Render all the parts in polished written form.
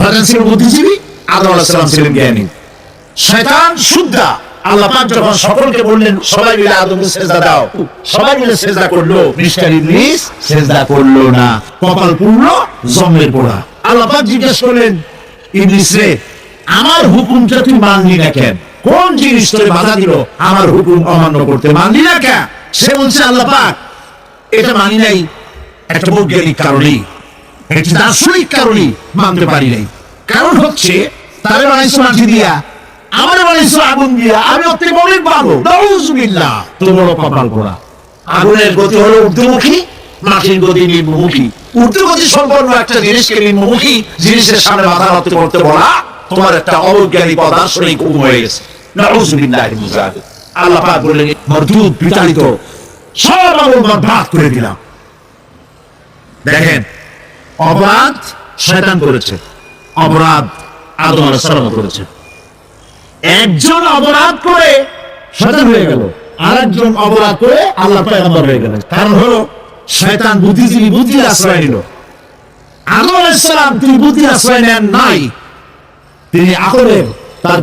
শয়তান ছিল বুদ্ধিজীবী, আদম আলাইহিস সালাম ছিলেন জ্ঞানী। শয়তান শুদ্ধা। আল্লাহ পাক যখন সকলকে বললেন সবাই মিলে আদমকে সিজদা দাও, সবাই মিলে সিজদা করলো, মিস্টার ইবলিস সিজদা করলো না, কপাল পুড়ল, জম্মের পোড়া। আল্লাহ পাক জিজ্ঞেস করলেন, ইবলিস রে, আমার হুকুমটা তুই মানলি না কেন? কোন জিনিস তোরে বাধা দিল আমার হুকুম অমান্য করতে? মানলি না কেন? সে বলছে, আল্লাহ পাক, এটা মানি নাই একটা বৈজ্ঞানিক কারণেই, একটা দার্শনিক কারণেই মানতে পারি নাই। কারণ হচ্ছে তারে বানাইছো মাটি দিয়া, আমার বানাইছো আগুন দিয়া, আমি অতি অনেক ভালো। নাউযুবিল্লাহ। তো বড় কপাল পোড়া। আগুনের গতি হলো ঊর্ধ্বমুখী, মাটির গতি নিম্নমুখী। ঊর্ধ্বগতি সম্পন্ন একটা জিনিসকে নিম্নমুখী জিনিসের সামনে মাথা নত করতে বলা তোমার একটা অবৈজ্ঞানিক অদার্শনিক হুকুম হয়ে গেছে। নাউযুবিল্লাহ। আল্লাহ পাক বললেন, মরদুদ, বিতাড়িত, সব আমল বরবাদ করে দিলাম। দেখেন, অপরাধ শয়তান করেছে, অপরাধ আদম আলাইহিস সালাম করেছে। একজন অপরাধ করে শয়তান হয়ে গেল, আরেকজন অপরাধ করে আল্লাহর পয়গম্বর হয়ে গেল। কারণ হলো শয়তান বুদ্ধিজীবী, বুদ্ধির আশ্রয় নিল। আদম আলাইহিস সালাম তিনি বুদ্ধির আশ্রয় নেন নাই, তিনি আকলের, তার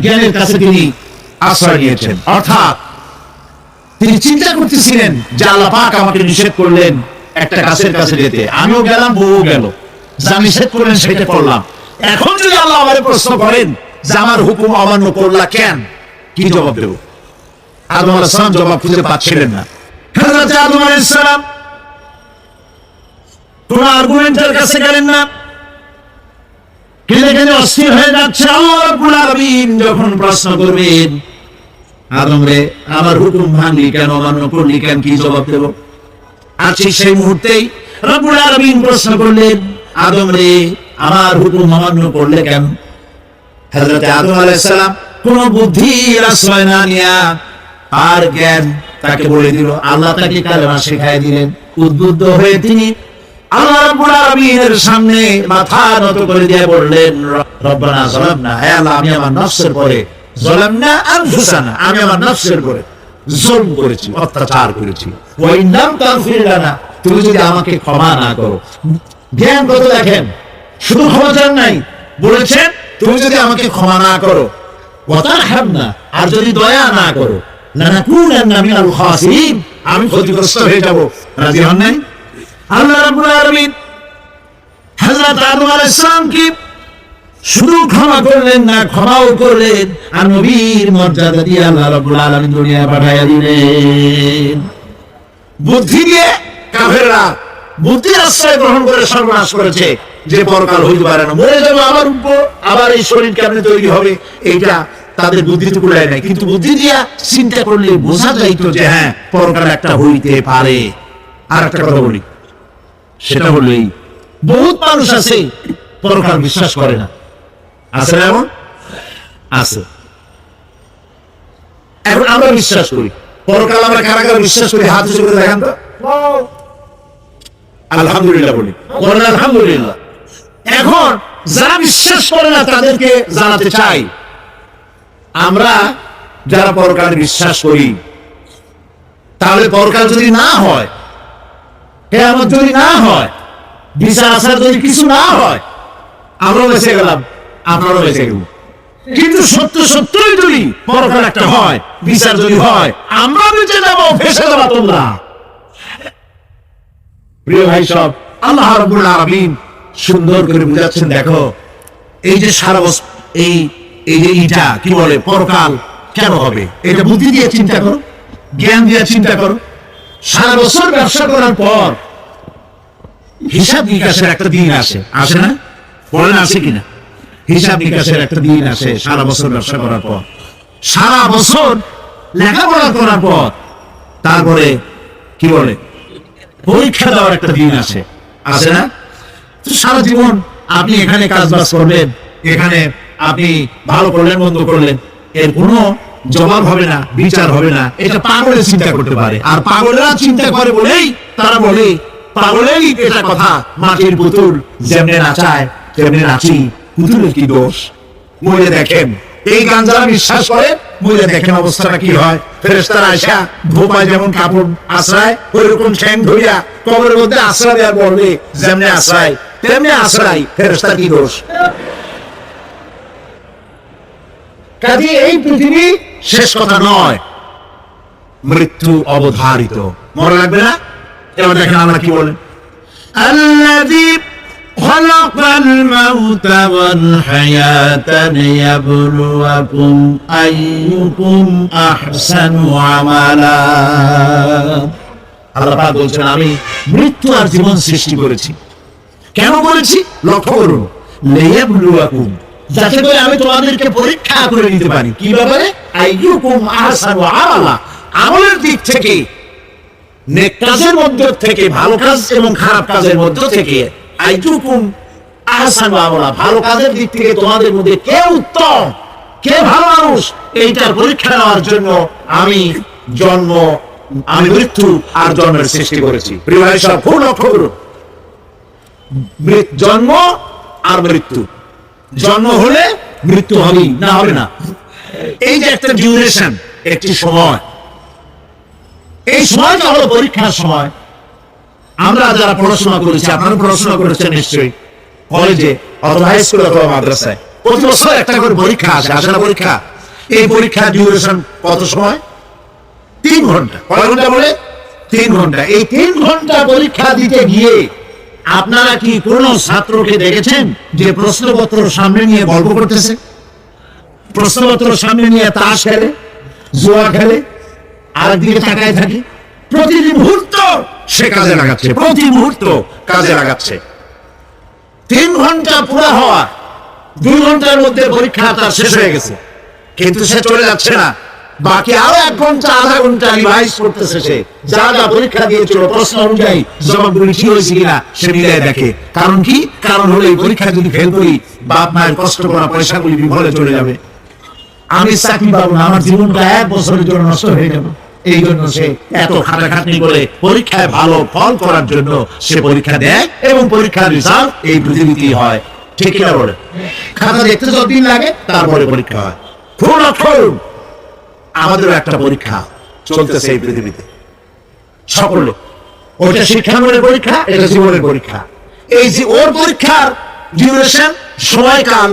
জ্ঞানের কাছে তিনি আশ্রয় নিয়েছেন। অর্থাৎ তিনি চিন্তা করতেছিলেন যে আল্লাহ পাক আমাকে নিষেধ করলেন একটা গাছের কাছে যেতে, আমিও গেলাম, বউ গেল, যা নিষেধ করলেন সেটা করলাম। এখন যদি আল্লাহ আমাকে প্রশ্ন করেন যে আমার হুকুম অমান্য করলা কেন, কি জবাব দেব? আদম আলাইহিস সালাম জবাব খুঁজে পাচ্ছিলেন না। হযরত আদম আলাইহিস সালাম কোন আর্গুমেন্টের কাছে গেলেন না, কেঁদে কেঁদে অস্থির হয়ে যাচ্ছে। আল্লাহ রাব্বুল আলামিন যখন প্রশ্ন করবেন, আদম রে, আমার হুকুম ভাঙলি কেন, অমান্য করলি কেন, কি জবাব দেব? আর ঠিক সেই মুহূর্তেই রব্বুল আলামিন প্রশ্ন করলেন, আদম রে, আমার হুকুম অমান্য করলে কেন? হযরত আদম আলাইহিস সালাম কোন বুদ্ধির আশ্রয় না নিয়া আর জ্ঞান তাকে বলে দিল। আল্লাহ তাকে কালেমা শেখায় দিলেন। উদ্বুদ্ধ হয়ে তিনি আল্লাহ রাব্বুল আলামিনের সামনে মাথা নত করে দিয়ে বললেন, রব্বানা যালামনা, হে আল্লাহ, আমি আমার নফসের পরে, যালামনা আনফুসানা, আমি আমার নফসের পরে জুলম করেছি, অত্যাচার করেছি। ওয়া ইন লাম তাগফির লানা, তুমি যদি আমাকে ক্ষমা না করো। জ্ঞান কত দেখেন, শুধু ক্ষমা চান নাই, বলেছেন তুমি যদি আমাকে ক্ষমা না করো, ওয়া তারহামনা, আর যদি দয়া না করো, লানাকুনান্না মিনাল খাসিরিন, আমি ক্ষতিগ্রস্ত হয়ে যাব। রাজি হন নাই? আল্লাহ রাব্বুল আলামিন হযরত আদম আলাইহিস সালামকে শুধু ক্ষমা করলেন না, ক্ষমাও করলেন, আর নবীর মর্যাদা দিয়ে আল্লাহ রাব্বুল আলামিন দুনিয়ায় পাঠাইয়া দিলেন। বুদ্ধি দিয়ে কাফেররা বুদ্ধির আশ্রয় গ্রহণ করে সর্বনাশ করেছে, যে পরকাল হইতে পারে না, মরে যাবে আবার উপর, আবার এই শরীর কেমনে তৈরি হবে, এইটা তাদের বুদ্ধিতে কুলায় নাই। কিন্তু বুদ্ধি দিয়া চিন্তা করলে বোঝা যাইতো যে হ্যাঁ, পরকাল একটা হইতে পারে। আর একটা কথা বলি, সেটা হলো এই, বহুত মানুষ আছে পরকাল বিশ্বাস করে না। আছে না? এমন আছে। এখন আমরা বিশ্বাস করি পরকাল, আমরা কারা কারা বিশ্বাস করি? হাত উঁচু করে দেখান তো। আলহামদুলিল্লাহ বলি, বলেন আলহামদুলিল্লাহ। এখন যারা বিশ্বাস করে না তাদেরকে জানাতে চাই, আমরা যারা পরকালে বিশ্বাস করি, তাহলে পরকাল যদি না হয়, কিয়ামত যদি না হয়, বিচার আচার যদি কিছু না হয়, আমরাও বেঁচে গেলাম, আপনারাও বেঁচে গেল। কিন্তু সত্য সত্যই যদি পরকাল একটা হয়, বিচার যদি হয়, আমরা বেঁচে যাবো, ফেঁসে যাবো তোমরা। প্রিয় ভাই সব, আল্লাহ রাব্বুল আলামিন সুন্দর করে বুঝাচ্ছেন। দেখো, এই যে সারা বছর এই যে ইটা কি বলে পরকাল কেন হবে, এটা বুদ্ধি দিয়ে চিন্তা করো, জ্ঞান দিয়ে চিন্তা করো। সারা বছর ব্যবসা করার পর হিসাব নিকাশের একটা দিন আসে, আসে না? বলেন আসে কিনা? হিসাব নিকাশের একটা দিন আসে সারা বছর ব্যবসা করার পর, সারা বছর লেখাপড়া করার পর, তারপরে কি বলে পরীক্ষা দেওয়ার একটা দিন আসে, আসে না? সারা জীবন আপনি এখানে কাজ বাজ করলেন, এখানে আপনি ভালো করলেন, মন্দ করলেন, এর কোনো জবাব হবে না, বিচার হবে না। এটা পাগলের চিন্তা করতে পারে, আর পাগলেরা চিন্তা করে বলেই তারা বলে, পাগলেরই এটা কথা, মাটির পুতুল যেমনে নাচায় তেমনি নাচি, পুতুলের কি দোষ? মরে দেখেন, এই গান যারা বিশ্বাস করে, মরে দেখেন অবস্থাটা কি হয়। ফেরেশতারা আয়সা ধোপায় যেমন কাপড় আশ্রয়, ওইরকম ঠ্যাং ধরিয়া কবরের মধ্যে আশ্রয় দেওয়ার বলবে, যেমনে আশ্রয় তেমনি আসরাই ফেরেশতার কি দোষ? কাজে এই পৃথিবী শেষ কথা নয়, মৃত্যু অবধারিত। মনে রাখবে না? এবার দেখেন আল্লাহ কি বলেন, আল্লাযী খালাকাল মাউতা ওয়াল হায়াতা লিয়াবলুয়াকুম আইয়ুকুম আহসানু আমালা। আল্লাহ পাক বলছেন, আমি মৃত্যু আর জীবন সৃষ্টি করেছি। কেন করেছি? লক্ষ্য করুন, লিয়াবলুয়াকুম, যাতে করে আমি তোমাদেরকে পরীক্ষা করে নিতে পারি। কি ব্যাপারে? আইয়ুকুম আহসানু আমালা, আমলের দিক থেকে, নেক কাজের মধ্যে থেকে, ভালো কাজ এবং খারাপ কাজের মধ্যে থেকে, আইয়ুকুম আহসানু আমালা, ভালো কাজের দিক থেকে তোমাদের মধ্যে কে উত্তম, কে ভালো মানুষ, এইটার পরীক্ষা নেওয়ার জন্য আমি মৃত্যু আর জন্মের সৃষ্টি করেছি। প্রিয় ভাই সব খুব লক্ষ্য করুন, জন্ম আর মৃত্যু, জন্ম হলে মৃত্যু হবেই, না হবে না। এই যে একটা ডিউরেশন, একটি সময়, এই সময়টা হলো পরীক্ষার সময়। আমরা যারা পড়াশোনা করেছি, আপনারা পড়াশোনা করেছেন নিশ্চয়ই, কলেজে অথবা হাই স্কুলে অথবা মাদ্রাসায়, প্রতি বছর একটা করে পরীক্ষা আসে, আসে না পরীক্ষা? এই পরীক্ষার ডিউরেশন কত সময়? 3 ঘন্টা। কয় ঘন্টা বলে? 3 ঘন্টা। এই 3 ঘন্টা পরীক্ষা দিতে গিয়ে আপনারা কি কোনো ছাত্রকে দেখেছেন যে প্রশ্নপত্র সামনে নিয়ে গল্প করতেছে, প্রশ্নপত্র সামনে নিয়ে তাস খেলে, জুয়া খেলে, আরেকদিকে তাকায় থাকে? প্রতি মুহূর্ত সে কাজে লাগাচ্ছে, প্রতি মুহূর্ত কাজে লাগাচ্ছে। 3 ঘন্টা পুরো হওয়া, 2 ঘন্টার মধ্যে পরীক্ষা তার শেষ হয়ে গেছে, কিন্তু সে চলে যাচ্ছে না, বাকি আরো 1 ঘন্টা, আধা ঘন্টা রিভাইজ করতেছে। সে যা যা পরীক্ষা দিয়েছিল প্রশ্ন অনুযায়ী জবাবগুলি ঠিক হয়েছে কিনা সে মিলিয়ে দেখে। কারণ কি? কারণ হলো এই পরীক্ষা যদি ফেল করি, বাপ মায়ের কষ্ট করা পয়সাগুলি বিফলে চলে যাবে, আমি চাকরি পাবো না, আমার জীবনটা 1 বছরের জন্য নষ্ট হয়ে যাবে। এই জন্য সে এত খাটাখাটনি করে পরীক্ষায় ভালো ফল করার জন্য সে পরীক্ষা দেয়, এবং পরীক্ষার রেজাল্ট এই পৃথিবীতেই হয়। ঠিক কিনা বলে? খাতা দেখতে যতদিন লাগে তারপরে পরীক্ষা হয়। খুব লক্ষ্য করুন, আমাদেরও একটা পরীক্ষা চলতেছে এই পৃথিবীতে, সকলে। ওইটা শিক্ষাঙ্গনের পরীক্ষা, এটা জীবনের পরীক্ষা। এই যে ওর পরীক্ষার ডিউরেশন, সময়কাল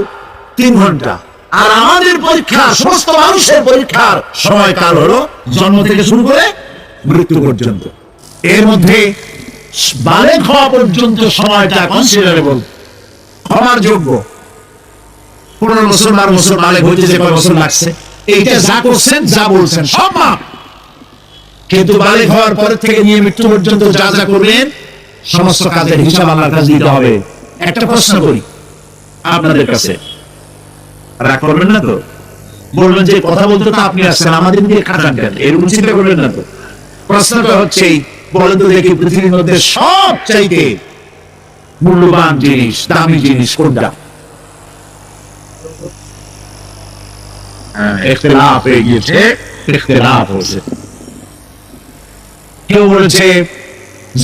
3 ঘন্টা, আর আমাদের পরীক্ষা, সমস্ত মানুষের পরীক্ষার সময়কাল হলো জন্ম থেকে শুরু করে মৃত্যু পর্যন্ত। এর মধ্যে বালেগ হওয়া পর্যন্ত সময়টা কনসিডারেবল, ক্ষমার যোগ্য। 15 বছর 12 বছর বালেগ হইতে যে কয় বছর লাগছে, এইটা যা করছেন, যা বলছেন সব মাপ। কিন্তু বালেগ হওয়ার পর থেকে নিয়ে মৃত্যু পর্যন্ত যা যা করবেন, সমস্ত কাজের হিসাব আল্লাহর কাছে দিতে হবে। একটা প্রশ্ন করি আপনাদের কাছে, রাগ করবেন না তো? বলবেন যে কথা বলতে তো আপনি আসছেন, আমাদের দিয়ে খাটান কেন? এরকম চিন্তা করবেন না তো? প্রশ্নটা হচ্ছে, বলেন তো দেখি, পৃথিবীর মধ্যে সব চাইতে মূল্যবান জিনিস, দামি জিনিস কোনটা? ইখতিলাফ হয়ে গিয়েছে, ইখতিলাফ হয়েছে। কেউ বলেছে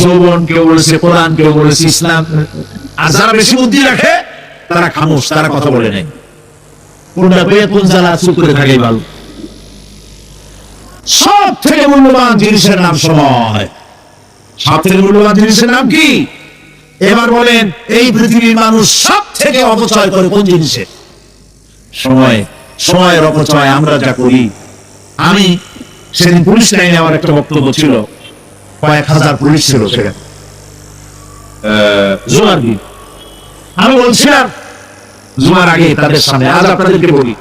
যৌবন, কেউ বলেছে কোরআন, কেউ বলেছে ইসলাম। আর যারা বেশি বুদ্ধি রাখে তারা খামোশ, তারা কথা বলে নাই। কোনটা পেয়ে কোন জ্বালা চুপ করে থাকে ভালো। সব থেকে মূল্যবান জিনিসের নাম সময়। সব থেকে মূল্যবান জিনিসের নাম কি? এবার বলেন, এই পৃথিবীর মানুষ সব থেকে অপচয় করে কোন জিনিসে? সময়। সময়ের অপচয় আমরা যা করি। আমি সেদিন পুলিশ লাইনে আমার একটা বক্তব্য ছিল, কয়েক হাজার পুলিশ ছিল সেখানে, জুমার দিন। আমি বলছিলাম জুমার আগে তাদের সামনে, আজ আপনাদেরকে বলি,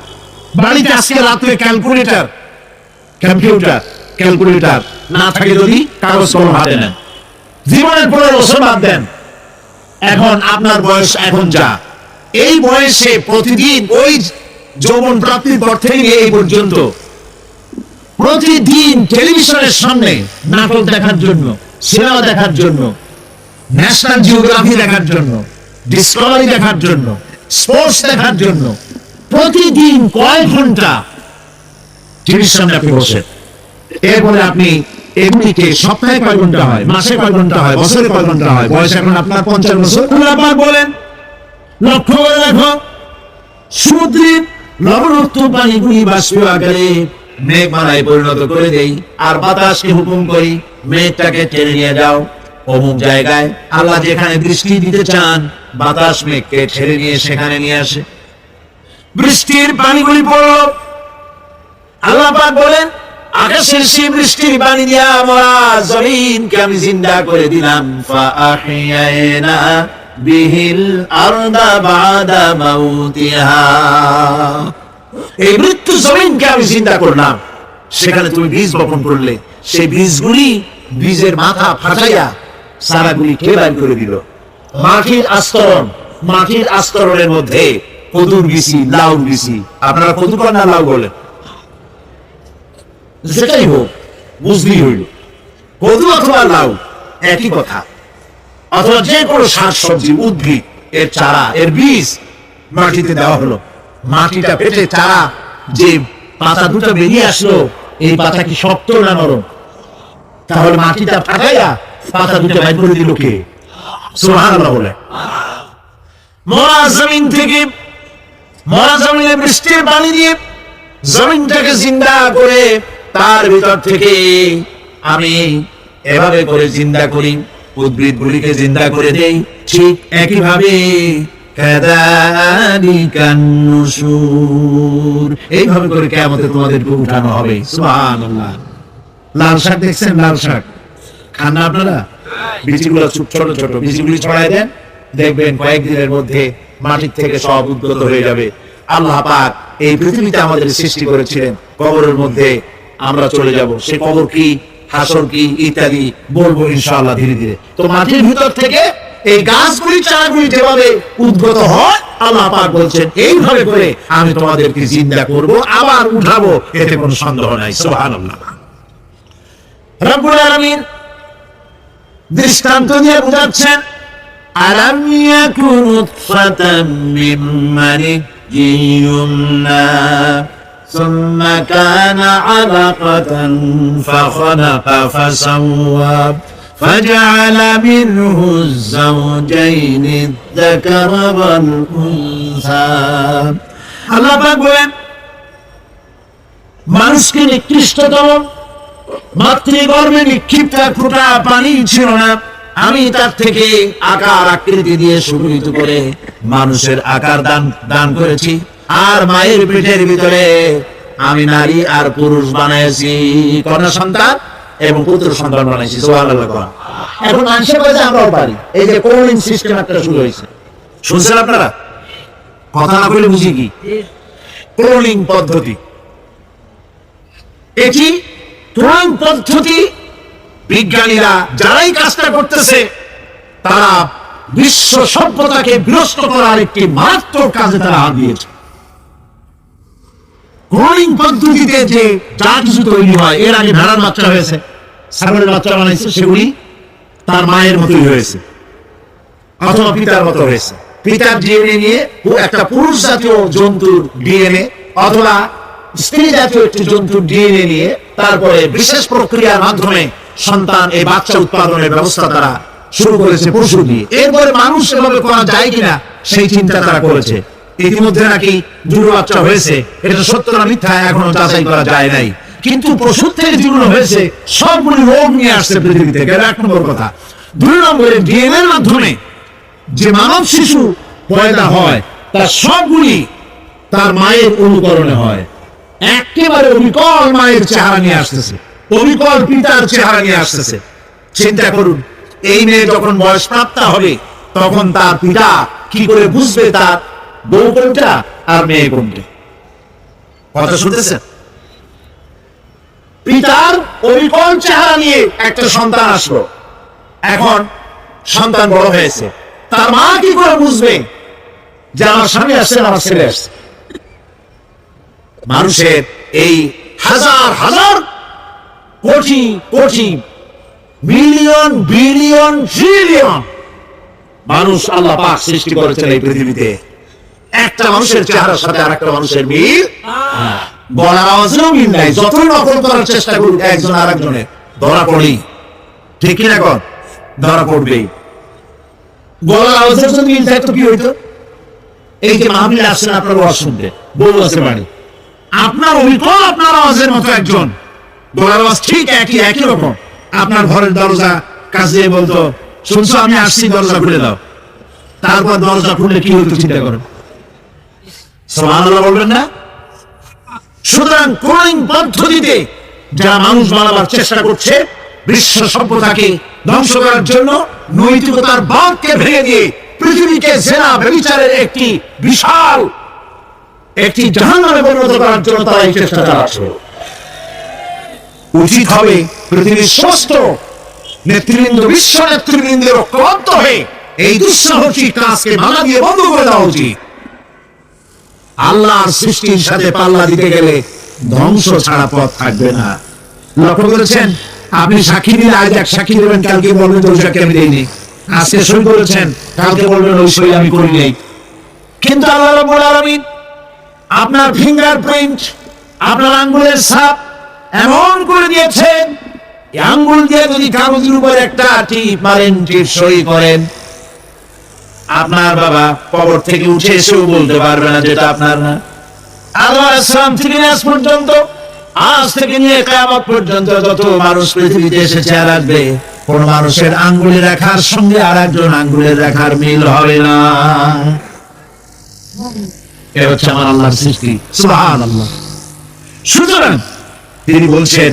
বাড়িতে আজকে রাত্রে ক্যালকুলেটর, কম্পিউটার, ক্যালকুলেটর না থাকে যদি কাগজ কলম হাতে নেন। জীবনের 15 বছর বাদ দেন, এখন আপনার বয়স এখন যা, এই বয়সে প্রতিদিন ওই যৌবন প্রাপ্তির পর থেকে এই পর্যন্ত প্রতিদিন টেলিভিশনের সামনে নাটক দেখার জন্য, সিনেমা দেখার জন্য, ন্যাশনাল জিওগ্রাফি দেখার জন্য, ডিসকভারি দেখার জন্য, স্পোর্টস দেখার জন্য প্রতিদিন কয় ঘন্টা টিভির সামনে আপনি বসেন। এরপরে আপনি এমনিতে সপ্তাহে কয় ঘন্টা হয়, মাসে কয় ঘন্টা হয়, বছরে কয় ঘন্টা হয়? বয়স এখন আপনার 50 বছর। আবার বলেন, লক্ষ্য করে দেখো, সমুদ্রের লবণাক্ত পানিগুলি বাষ্প আকারে মেঘমালায় পরিণত করে দেই, আর বাতাসকে হুকুম করি মেঘটাকে টেনে নিয়ে যাও। অমুক জায়গায় আল্লাহ যেখানে বৃষ্টি দিতে চান বাতাস মেঘকে ছেড়ে নিয়ে সেখানে নিয়ে আসে। বৃষ্টির পানিগুলি পড়ল, আল্লাহ পাক বলেন আকাশের সেই বৃষ্টির পানি দিয়া মরা জমিনকে আমি জিন্দা করে দিলাম। ফাআহিয়ানা বিহিল আরদা বাদা মাউতিহা, এই মৃত্যু জমিনকে আমি জিন্দা করলাম। সেখানে তুমি বীজ বপন করলে, সেই বীজগুলি বীজের মাথা ফাটাইয়া চারাগুলি কে বের করে দিল। মাটির আস্তরণের মধ্যে কদুর বিচি, লাউ বিচি, আপনারা কদু কর না লাউ বলেন, যেটাই হোক বুঝলি হইল, কদু অথবা লাউ একই কথা, অথবা যে কোনো শাক সবজি উদ্ভিদ এর চারা, এর বীজ মাটিতে দেওয়া হলো। মাটিটা পেটে চারা যে পাতা দুটো বেরিয়ে আসলো, এই পাতা কি শক্ত না নরম? তাহলে মাটিটা ফাটাইয়া পাতা দুটো বাইর করে দিল কে? সুবহানাল্লাহ বলে। মরা জমিন থেকে, মরা জমিনে বৃষ্টির পানি দিয়ে জমিনটাকে জিন্দা করে তার ভিতর থেকে আমি এভাবে করে জিন্দা করি, উদ্ভিদ গুলিকে জিন্দা করে দেই। ঠিক একইভাবে কাযালিকান নুশুর, এইভাবে করে কিয়ামতে তোমাদেরকে উঠানো হবে। সুবহানাল্লাহ। লাল শাক দেখছেন? লাল শাক খান না আপনারা? বীজগুলো ছোট ছোট বীজগুলি ছড়াই দেন, দেখবেন কয়েকদিনের মধ্যে মাটির থেকে সব উদ্গত হয়ে যাবে। আল্লাহ পাক এই পৃথিবীতে আমাদের সৃষ্টি করেছিলেন, কবরের মধ্যে আমরা চলে যাব। সে কবর কি, হাসর কি ইত্যাদি বলবো ইনশাআল্লাহ ধীরে ধীরে। তো মাটির ভিতর থেকে এই গাছগুলি, চারাগুলি যেভাবে উদ্গত হয়, আল্লাহ পাক বলছেন এইভাবে করে আমি তোমাদেরকে জিন্দা করব, আবার উঠাবো, এতে কোনো সন্দেহ নাই। সুবহানাল্লাহ। রব্বুল আলামিন দৃষ্টান্ত দিয়ে বোঝাচ্ছেন, আলাম ইয়াকুন নুতফাতাম মিন মানিয়্যিন ইউমনা সুম্মা কানা আলাকাতান ফাখালাকা ফাসাওয়া ফাজআলা মিনহু আয-যাওজাইনি আয-যাকারা ওয়াল উনসা। আল্লাহ পাক বলেন মানুষকে নিকৃষ্টতম মাতৃগর্ভে নিক্ষিপ্ত এক ফোঁটা পানি ছিল না, আমি তার থেকে আকার আকৃতি দিয়ে সুগঠিত করে মানুষের আকার দান করেছি, আর মায়ের পেটের ভিতরে আমি নারী আর পুরুষ বানাইছি, কন্যা সন্তান এবং পুত্র সন্তান বানাইছি। সুবহানাল্লাহ। এখন মানুষের কাছে আমরাও পারি। এই যে ক্লোনিং সিস্টেম একটা শুরু হয়েছে, শুনছেন আপনারা? কথা না বলে বুঝি কি ক্লোনিং পদ্ধতি? এটি ক্লোনিং পদ্ধতি বিজ্ঞানীরা যারাই কাজটা করতেছে, তারা বিশ্ব সভ্যতাকে বিনষ্ট করার একটি মারাত্মক কাজে তারা হাত দিয়েছে। ক্লোনিং পদ্ধতিতে যে যা কিছু তৈরি হয়, এর আগে ভেড়ার বাচ্চা হয়েছে, ছাগলের বাচ্চা বানাইছে, সেগুলি তার মায়ের মতোই হয়েছে অথবা পিতার মতো হয়েছে। পিতার ডিএনএ নিয়ে একটা পুরুষ জাতীয় জন্তুর ডিএনএ অথবা স্ত্রী জাতীয় একটি জন্তুর ডিএনএ নিয়ে তারপরে বিশেষ প্রক্রিয়ার মাধ্যমে সন্তান, এই বাচ্চা উৎপাদনের ব্যবস্থা তারা শুরু করেছে পশু দিয়ে। এরপরে মানুষ এভাবে করা যায় কিনা সেই চিন্তা তারা করেছে। ইতিমধ্যে নাকি দুটো বাচ্চা হয়েছে, এটা সত্য না মিথ্যা এখনো যাচাই করা যায় নাই। কিন্তু পশুর থেকে যেগুলো হয়েছে সবগুলি রোগ নিয়ে আসছে পৃথিবী থেকে, এক নম্বর কথা। দুই নম্বরে ডিএনএ এর মাধ্যমে যে মানব শিশু পয়দা হয় তার সবগুলি তার মায়ের অনুকরণে হয়, একেবারে অবিকল মায়ের চেহারা নিয়ে আসতেছে, অবিকল পিতার চেহারা নিয়ে আসতেছে। চিন্তা করুন, এই মেয়ে যখন বয়স প্রাপ্ত হবে তখন তার পিতা কি করে বুঝবে তার বউ কোনটা আর মেয়ে কোনটা? কথা শুনতেছেন? পিতার অবিকল চেহারা নিয়ে একটা সন্তান আসলো, এখন সন্তান বড় হয়েছে, তার মা কি করে বুঝবে যে আমার স্বামী আসছে, আমার ছেলে আসছে? মানুষের এই হাজার হাজার crore crore million billion trillion মানুষ আল্লাহ পাক সৃষ্টি করেছেন এই পৃথিবীতে। একটা মানুষের চেহারার সাথে আরেকটা মানুষের মিল, গলার আওয়াজেও মিল নাই। যতই নকল করার চেষ্টা করুক একজন আরেকজনের, ধরা পড়ি, ঠিক কিনা কর, ধরা পড়বেই। গলার আওয়াজের যদি মিল থাকতো কি হইতো? এই যে মাহফিলে আসছেন আপনার ওয়াজ শুনতে, বউ আছে বাড়ি, আপনার অবিকল আপনার আওয়াজের মতো একজন, গলার আওয়াজ ঠিক একই রকম, আপনার ঘরের দরজা কাছে দিয়ে বলতো, শুনছো আমি আসছি, দরজা খুলে দাও। তারপর দরজা খুললে কি হতো চিন্তা করো, সুবহানাল্লাহ বলবেন না? সুতরাং ক্লোনিং পদ্ধতিতে যারা মানুষ বানাবার চেষ্টা করছে বিশ্ব সভ্যতাকে ধ্বংস করার জন্য, নৈতিকতার বাঁধকে ভেঙে দিয়ে পৃথিবীকে জেনা ব্যভিচারের একটি বিশাল একটি জাহান্নামে পরিণত করার জন্য তারা এই চেষ্টা চালাচ্ছে। উচিত হবে পৃথিবীর সমস্ত নেতৃবৃন্দ, বিশ্ব নেতৃবৃন্দের ঐক্যবদ্ধ হয়ে এই দুঃসাহসিক কাজকে বাধা দিয়ে বন্ধ করে দেওয়া উচিত। আল্লাহর সৃষ্টির সাথে পাল্লা দিতে গেলে ধ্বংস ছাড়া পথ থাকবে না। লক্ষ্য করেছেন, আপনি সাক্ষী দিলে আজ এক সাক্ষী দেবেন, কালকে বলবেন ওই সাক্ষী আমি দেইনি। আজকে সই করেছেন, কালকে বলবেন ওই সই আমি করি নাই। কিন্তু আল্লাহ রাব্বুল আলামিন আপনার ফিঙ্গারপ্রিন্ট, আপনার আঙ্গুলের ছাপ এমন করে দিয়েছেন, এই আঙ্গুল দিয়ে যদি কাগজের উপর একটা টিপ মারেন, টিপ সই করেন, আপনার বাবা কবর থেকে উঠে এসেও বলতে পারবে না যেটা আপনার না। আদম আলাইহিস সালাম থেকে আজ পর্যন্ত, আজ থেকে নিয়ে কিয়ামত পর্যন্ত যত মানুষ পৃথিবীতে এসেছে আর আসবে, কোন মানুষের আঙ্গুলের রেখার সঙ্গে আর একজন আঙ্গুলের রেখার মিল হবে না। এ হচ্ছে আমার আল্লাহর সৃষ্টি, সুবহানাল্লাহ। সুতরাং তিনি বলছেন,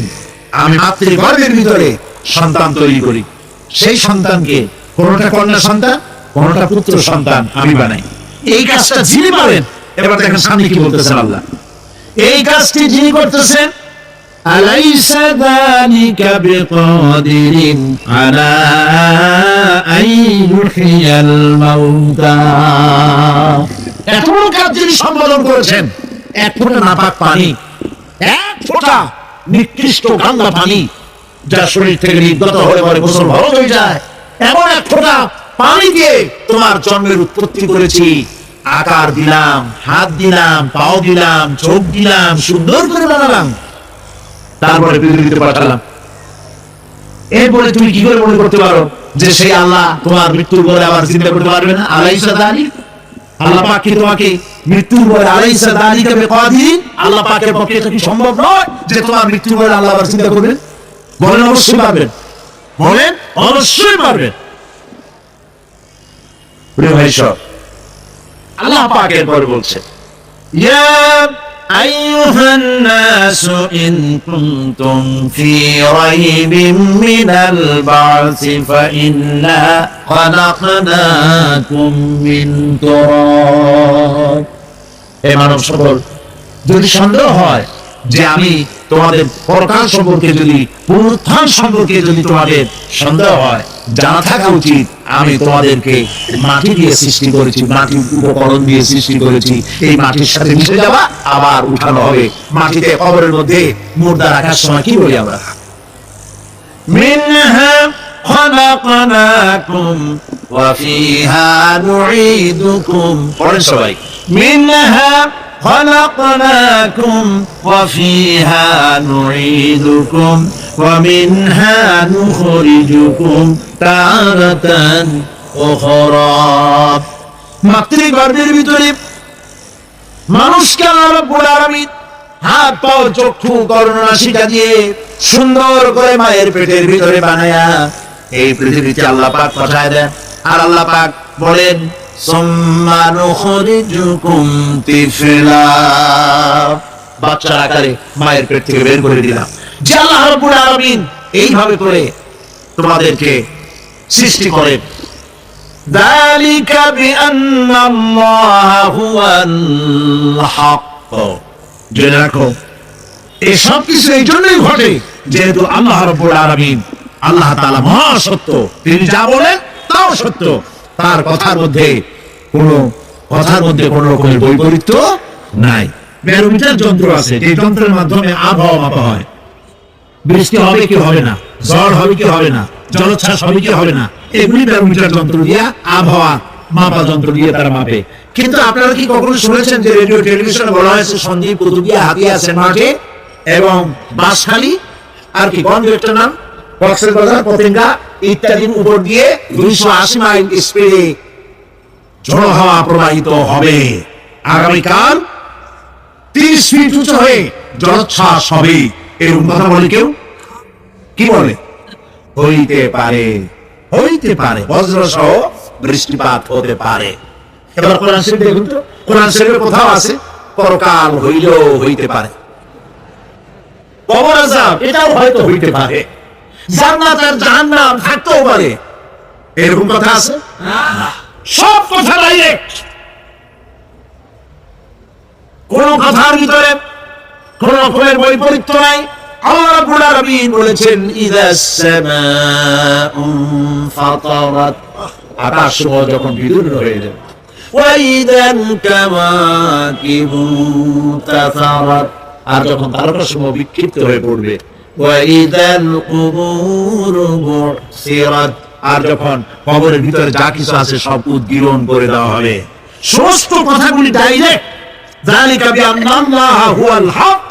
আমি মাতৃগর্ভের ভিতরে সন্তান তৈরি করি, সেই সন্তানকে কোনটা কন্যা সন্তান, কোনটা পুত্র সন্তান আমি বানাই। এই কাজটা যিনি পারেন, এবার দেখেন সামনে কি বলতেছেন আল্লাহ, এই কাজটি যিনি করতেছেন, আলাইসা যালিকা বিকাদিরিন আলা আইয়ুহিয়াল মাউতা। এত বড় কাজ যিনি সম্পাদন করেছেন, এক ফোঁটা নাপাক পানি, এক ফোঁটা নিকৃষ্ট গঙ্গা পানি যা শরীর থেকে নির্গত হয়ে পরে গোসল ফরজ হয়ে যায়, এমন এক ফোঁটা পানি দিয়ে তোমার জন্মের উৎপত্তি করেছি, আকার দিলাম, হাত দিলাম, পাও দিলাম, চোখ দিলাম, সুন্দর করে বানালাম, তারপরে পৃথিবীতে পাঠালাম। এরপরে তুমি কি করে মনে করতে পারো যে সেই আল্লাহ তোমার মৃত্যুর পরে আবার চিন্তা করতে পারবে না? আলাইসা যালিক, আল্লাহ পাক কি তোমাকে মৃত্যুর পরে আলাইসা যালিকা বিকাদির, আল্লাহ পাকের পক্ষে এটা কি সম্ভব নয় যে তোমার মৃত্যুর পরে আল্লাহ আবার চিন্তা করবেন? বলেন অবশ্যই পারবেন, বলেন অবশ্যই পারবেন। প্রিয় ভাই সব, আল্লাহ পাকের পরে বলছে, ইয়া আইয়ুহান নাসু ইন কুনতুম ফি রাইবিন মিনাল বা'সি ফাইন্না খালাকনাকুম মিন তুরাব। হে মানব সকল, যদি সন্দেহ হয় যে আমি তোমাদের পরকাল সম্পর্কে, যদি পুনরুত্থান সম্পর্কে যদি তোমাদের সন্দেহ হয়, জানা থাকা উচিত আমি তোমাদেরকে মাটি দিয়ে সৃষ্টি করেছি, মাটির উপকরণ দিয়ে সৃষ্টি করেছি। এই মাটির সাথে মিশে যাবা, আবার উঠানো হবে। মাটিতে কবরের মধ্যে মুর্দা রাখার সময় কি বলি আমরা? মিনহা খালাকনাকুম ওয়া ফিহা নুঈদুকুম। পড়েন সবাই, মিনহা خلقناكم وفيها نعيدكم ومنها نخرجكم تارة أخرى। মাতৃগর্ভের ভিতরে মানুষকে আল্লাহ রাব্বুল আলামিন হাত পাও চক্ষু কর্ণনাসিকা দিয়ে সুন্দর করে মায়ের পেটের ভিতরে বানায়া এই পৃথিবীতে আল্লাহ পাক পাঠায় দেন। আর আল্লাহ পাক বলেন, সুম্মা নুখরিজুকুম তিফলা, বাচ্চার আকারে মায়ের পেট থেকে বের করে দিলাম। যে আল্লাহ রাব্বুল আলামিন এইভাবে করে তোমাদেরকে সৃষ্টি করেন। যালিকা বিআন্নাল্লাহা হুয়াল হক। জেনে রাখো, এই সব কিছু এই জন্যই ঘটে যেহেতু আল্লাহ রাব্বুল আলামিন, আল্লাহ তাআলা মহা সত্য, তিনি যা বলেন তাও সত্য। তার কথার মধ্যে কোনো রকমের বৈপরীত্য নাই। ব্যারোমিটার যন্ত্র আছে, এই যন্ত্রের মাধ্যমে আবহাওয়া মাপা হয়, বৃষ্টি হবে কি হবে না, ঝড় হবে কি হবে না, জলোচ্ছ্বাস হবে কি হবে না, এগুলি ব্যারোমিটার যন্ত্র দিয়ে, আবহাওয়া মাপা যন্ত্র দিয়ে তারা মাপে। কিন্তু আপনারা কি কখনো শুনেছেন যে রেডিও টেলিভিশনে বলা হয়েছে সন্দীপ কুতুবিয়া হাতিয়ে আছেন মাঠে এবং বাঁশখালী আর কি কোন একটা নাম, কক্সের বাজার, পতেঙ্গা ইত্যাদির উপর দিয়ে 280 মাইল স্পিডে ঝড়ো হাওয়া প্রবাহিত হবে। আগামীকাল 30 ফিট উঁচু হয়ে জলোচ্ছ্বাস হবে। এরকম কথা বলে কেউ? কি বলে? হইতে পারে, বজ্র সহ বৃষ্টিপাত হতে পারে। এবার কোরআন শরীফ দেখুন তো, কোরআন শরীফে কোথাও আছে পরকাল হইলেও হইতে পারে, কবর আযাব এটাও হয়তো হইতে পারে, জান্নাত আর জাহান্নাম থাকতেও পারে, এরকম কথা আছে না। সব কথা ডাইরেক্ট, কোন কথার ভিতরে কোন রকমের বৈপরীত্য নাই। আল্লাহ রাব্বুল আলামিন বলেছেন ইযাস সামাউ ফাতারাত, আকাশ যখন বিদীর্ণ হয়ে যাবে, ওয়া ইযাল কাওয়াকিবু তাসারাত, আর যখন তারকাসমূহ বিক্ষিপ্ত হয়ে পড়বে, ওয়া ইযাল কুবুরু বুসিরাত, আর যখন কবরের ভিতরে যা কিছু আছে সব উদ্গীরণ করে দেওয়া হবে। সমস্ত কথাগুলি ডাইরেক্ট। যালিকা বিআন্নাল্লাহা হুয়াল হক,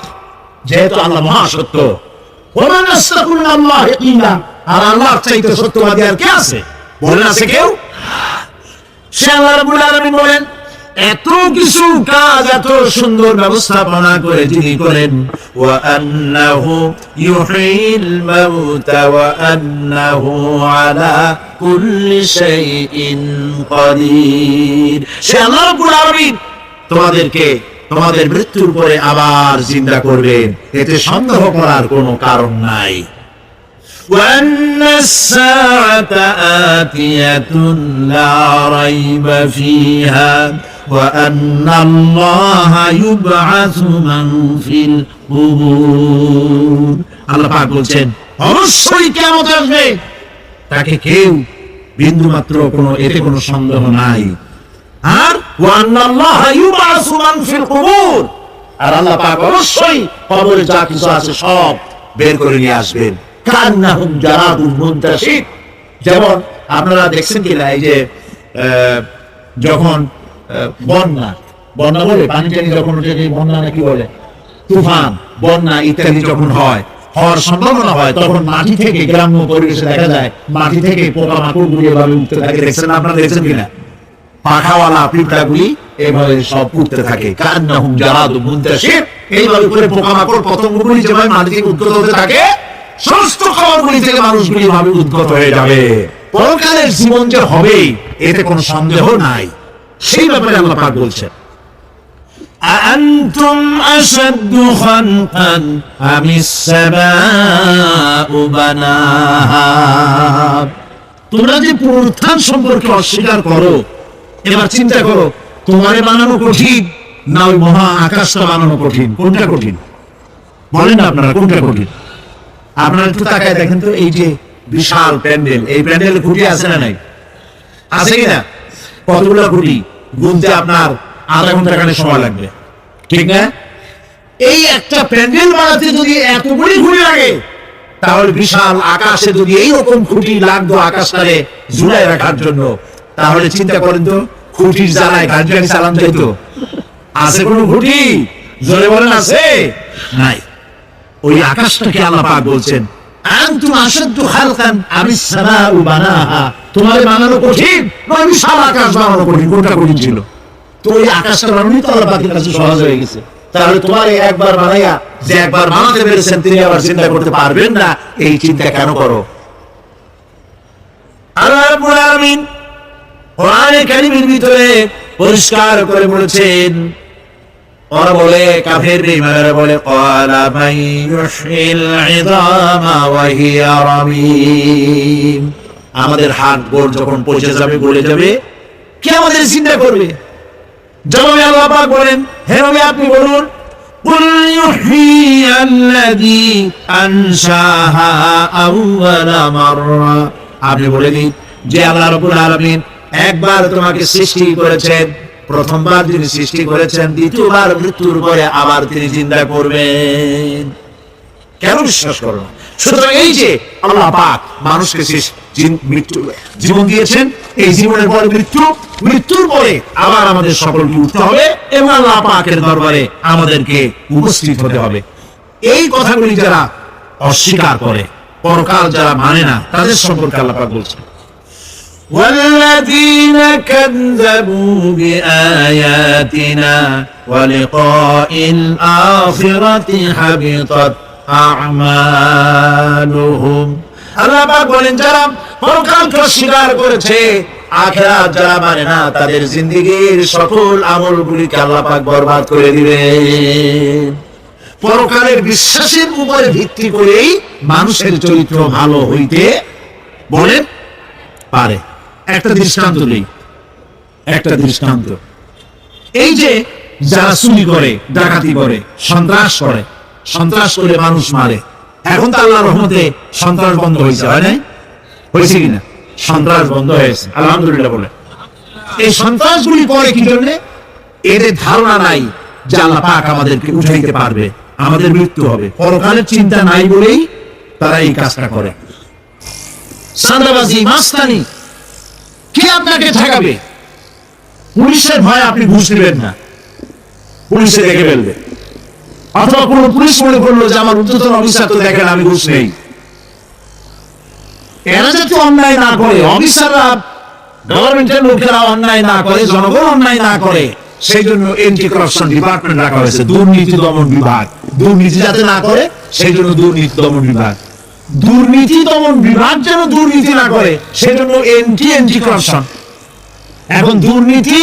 যেহেতু আল্লাহ মহাসত্য। ওয়া মান আসতাগু মিনাল্লাহি কিলা, আর আল্লাহর চাইতে সত্যবাদী আর কে আছে? বলেন আছে কেউ? সে আল্লাহ রাব্বুল আলামিন বলেন এত কিছু কাজ এত সুন্দর ব্যবস্থাপনা করে যিনি করেন, ওয়া আন্নাহু ইউহিল মাউতা ওয়া আন্নাহু আলা কুল্লি শাইইন কাদির। সে আল্লাহ রাব্বুল আলামিন তোমাদেরকে তোমাদের মৃত্যুর পরে আবার জিন্দা করবেন, এতে সন্দেহ করার কোনো কারণ নাই। وأن الساعة آتية لا ريب فيها وأن الله يبعث من في القبور। আল্লাহ পাক বলছেন অবশ্যই কিয়ামত আসবে, তাকে কেউ বিন্দু মাত্র এতে কোনো সন্দেহ নাই। আর وأن الله يبعث من في القبور, আর আল্লাহ পাক অবশ্যই কবরে যা কিছু আছে সব বের করে নিয়ে আসবেন। কান্নাহুম জারাদুন মুনতাশির, যেমন আপনারা দেখছেন কিনা এই যে যখন বন্যা বলে পানি টানি যখন উঠে, বন্যা নাকি বলে তুফান, বন্যা ইত্যাদি যখন হওয়ার সম্ভাবনা হয়, তখন মাটি থেকে গ্রাম্য পরিবেশে দেখা যায় মাটি থেকে পোকামাকড় গুলি এভাবে উঠতে থাকে। দেখছেন আপনারা, দেখছেন কিনা? পাখাওয়ালা পিঁপড়াগুলি এভাবে সব উঠতে থাকে। কান্নাহুম জারাদুন মুনতাশির, এইভাবে করে পোকামাকড় পতঙ্গগুলি যেভাবে মাটি থেকে উদ্গত হতে থাকে, সমস্ত খবরগুলি থেকে মানুষগুলি ভাবে উদ্গত হয়ে যাবে। পরকালের জীবন যে হবে এতে কোনো সন্দেহ নাই। সেই ব্যাপারে আল্লাহ পাক বলছেন আনতুম আশাদ্দু খালকান আমিস সামাউ বানাহা, তোমরা যে পুনরুত্থান সম্পর্কে অস্বীকার করো, এবার চিন্তা করো তোমারে বানানো কঠিন না ওই মহা আকাশটা বানানো কঠিন? কোনটা কঠিন বলেন না আপনারা, কোনটা কঠিন? আপনারা একটু তাকায় দেখেন তো, এই যে বিশাল প্যান্ডেল, এই প্যান্ডেলে খুঁটি আছে না নাই? আছে কিনা? কতগুলো খুঁটি গুনতে আপনার আধা ঘন্টা খানে সময় লাগবে, ঠিক না? এই একটা প্যান্ডেল বানাতে যদি এতগুলি খুঁটি লাগে, তাহলে বিশাল আকাশে যদি এইরকম খুঁটি লাগতো আকাশটারে ঝুলাই রাখার জন্য, তাহলে চিন্তা করেন তো খুঁটির জ্বালায় গাড়ি চালান যাইতো? আছে কোনো খুঁটি? জোরে বলেন আছে? নাই। ওই আকাশটাকে আল্লাহ পাক বলছেন আনতুম আশাদ্দু খালকান আমিস সামাউ বানাহা, তোমাদের বানানো কঠিন না বিশাল আকাশ বানানো কঠিন? কোনটা কঠিন ছিল? তো ওই আকাশটা বানানোই তো আল্লাহ পাকের কাছে সহজ হয়ে গেছে। তাহলে তোমার একবার বানাইয়া যে একবার বানাতে পেরেছেন তিনি আবার চিন্তা করতে পারবেন না, এই চিন্তা কেন করো? আল্লাহ রাব্বুল আলামিন কোরআনে কারীমের ভিতরে পরিষ্কার করে বলেছেন, ওরা বলে কাফের বেঈমানেরা বলে ক্বালা মান ইউহয়িল ইযামা ওয়া হিয়া রামীম, আমাদের হাড় গোড় যখন পচে যাবে, গলে যাবে, কে আমাদের চিন্তা করবে? জবাবে আল্লাহ পাক বলেন, হে নবী আপনি বলুন কুল ইউহয়িয়াল্লাযী আনশাহা আউওয়ালা মাররা, আপনি বলে দিন যে আল্লাহ রাব্বুল আলামিন একবার তোমাকে সৃষ্টি করেছেন, প্রথমবার যিনি সৃষ্টি করেছেন, দ্বিতীয়বার মৃত্যুর পরে আবার তিনি জিন্দা করবেন। কেন বিশ্বাস করো না? সুতরাং এই যে আল্লাহ পাক মানুষকে জীবন দিয়েছেন, এই জীবনের পরে মৃত্যু, মৃত্যুর পরে আবার আমাদের সকলকে উঠতে হবে এবং আল্লাহ পাকের দরবারে আমাদেরকে উপস্থিত হতে হবে। এই কথাগুলি যারা অস্বীকার করে, পরকাল যারা মানে না, তাদের সম্পর্কে আল্লাহ পাক বলছেন والذين كذبوا بآياتنا ولقاء الآخرة حبطت أعمالهم আল্লাহ পাক বলেন যারা পরকালকে অস্বীকার করেছে, আখিরাত যারা মানে না, তাদের জিন্দেগীর সকল আমলগুলিকে আল্লাহ পাক বরবাদ করে দিবেন। পরকালের বিশ্বাসের উপরে ভিত্তি করেই মানুষের চরিত্র ভালো হইতে বলেন পারে। একটা দৃষ্টান্ত নেই, একটা দৃষ্টান্ত, এই যে যারা চুরি করে, ডাকাতি করে, সন্ত্রাস করে মানুষ মারে, এখন তো আল্লাহর রহমতে সন্ত্রাস বন্ধ হয়েছে, হয় নাই? হয়েছে কিনা? সন্ত্রাস বন্ধ হয়েছে, আলহামদুলিল্লাহ বলে। এই সন্ত্রাসগুলি করে কি জন্য? এদের ধারণা নাই যে আল্লাহ পাক আমাদেরকে উঠাইতে পারবে, আমাদের মৃত্যু হবে, পরকালের চিন্তা নাই বলেই তারা এই কাজটা করে। সান্দাবাজি, মাস্তানি, কে আপনাকে ঠেকাবে? পুলিশের ভয় আপনি ঘুষ দিবেন না, পুলিশে দেখে ফেলবে। অথবা কোন পুলিশ মনে করলো যে আমার ঊর্ধ্বতন অফিসার তো দেখেন আমি ঘুষ নেই। এরা যাতে অন্যায় না করে, অফিসাররা, গভর্নমেন্টের লোকেরা অন্যায় না করে, জনগণ অন্যায় না করে, সেই জন্য এন্টি করাপশন ডিপার্টমেন্ট রাখা হয়েছে, দুর্নীতি দমন বিভাগ। দুর্নীতি যাতে না করে সেই জন্য দুর্নীতি দমন বিভাগ। দুর্নীতি দমন বিভাগ যেন দুর্নীতি না করে সেই জন্য এন্টি করাপশন। এখন দুর্নীতি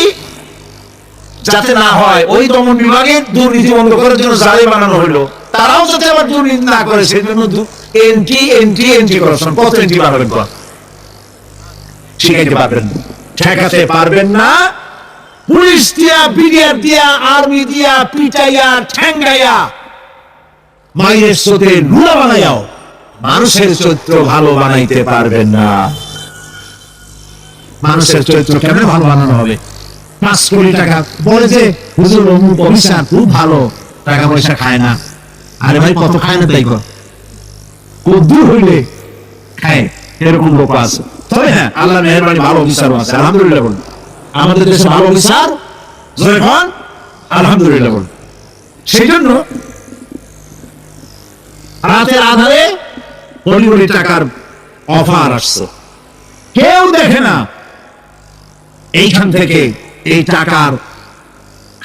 যাতে না হয়, ওই দমন বিভাগে দুর্নীতি বন্ধ করার জন্য জারি বানানো হলো, তারাও যাতে আবার দুর্নীতি না করে সেই জন্য এন্টি করাপশন। কত এন্টি বানাবেন? শিখাইতে পারবেন না, ঠেকাতে পারবেন না। পুলিশ দিয়া, বিডিআর দিয়া, আর্মি দিয়া, পিটাইয়া, ঠ্যাঙ্গাইয়া, মায়ের স্রোতে লুলা বানাইয়াও মানুষের চরিত্র ভালো বানাইতে পারবেন না। মানুষের চরিত্র কেমন ভালো বানানো হবে? 5 কোটি টাকা বলে যে হুজুর অমুক অফিসার খুব ভালো, টাকা পয়সা খায় না। আরে ভাই, কত খায় না তাই কর, কদ্দুর হইলে খায়, এরকম লোক আছে। তবে হ্যাঁ, আল্লাহ মেহেরবানি, ভালো অফিসারও আছে, আলহামদুলিল্লাহ বলুন। আমাদের দেশে ভালো অফিসার যখন, আলহামদুলিল্লাহ বলুন। সেই জন্য রাতের আধারে কোটি কোটি টাকার অফার আসছে, কেউ দেখে না। এইখান থেকে, এই টাকার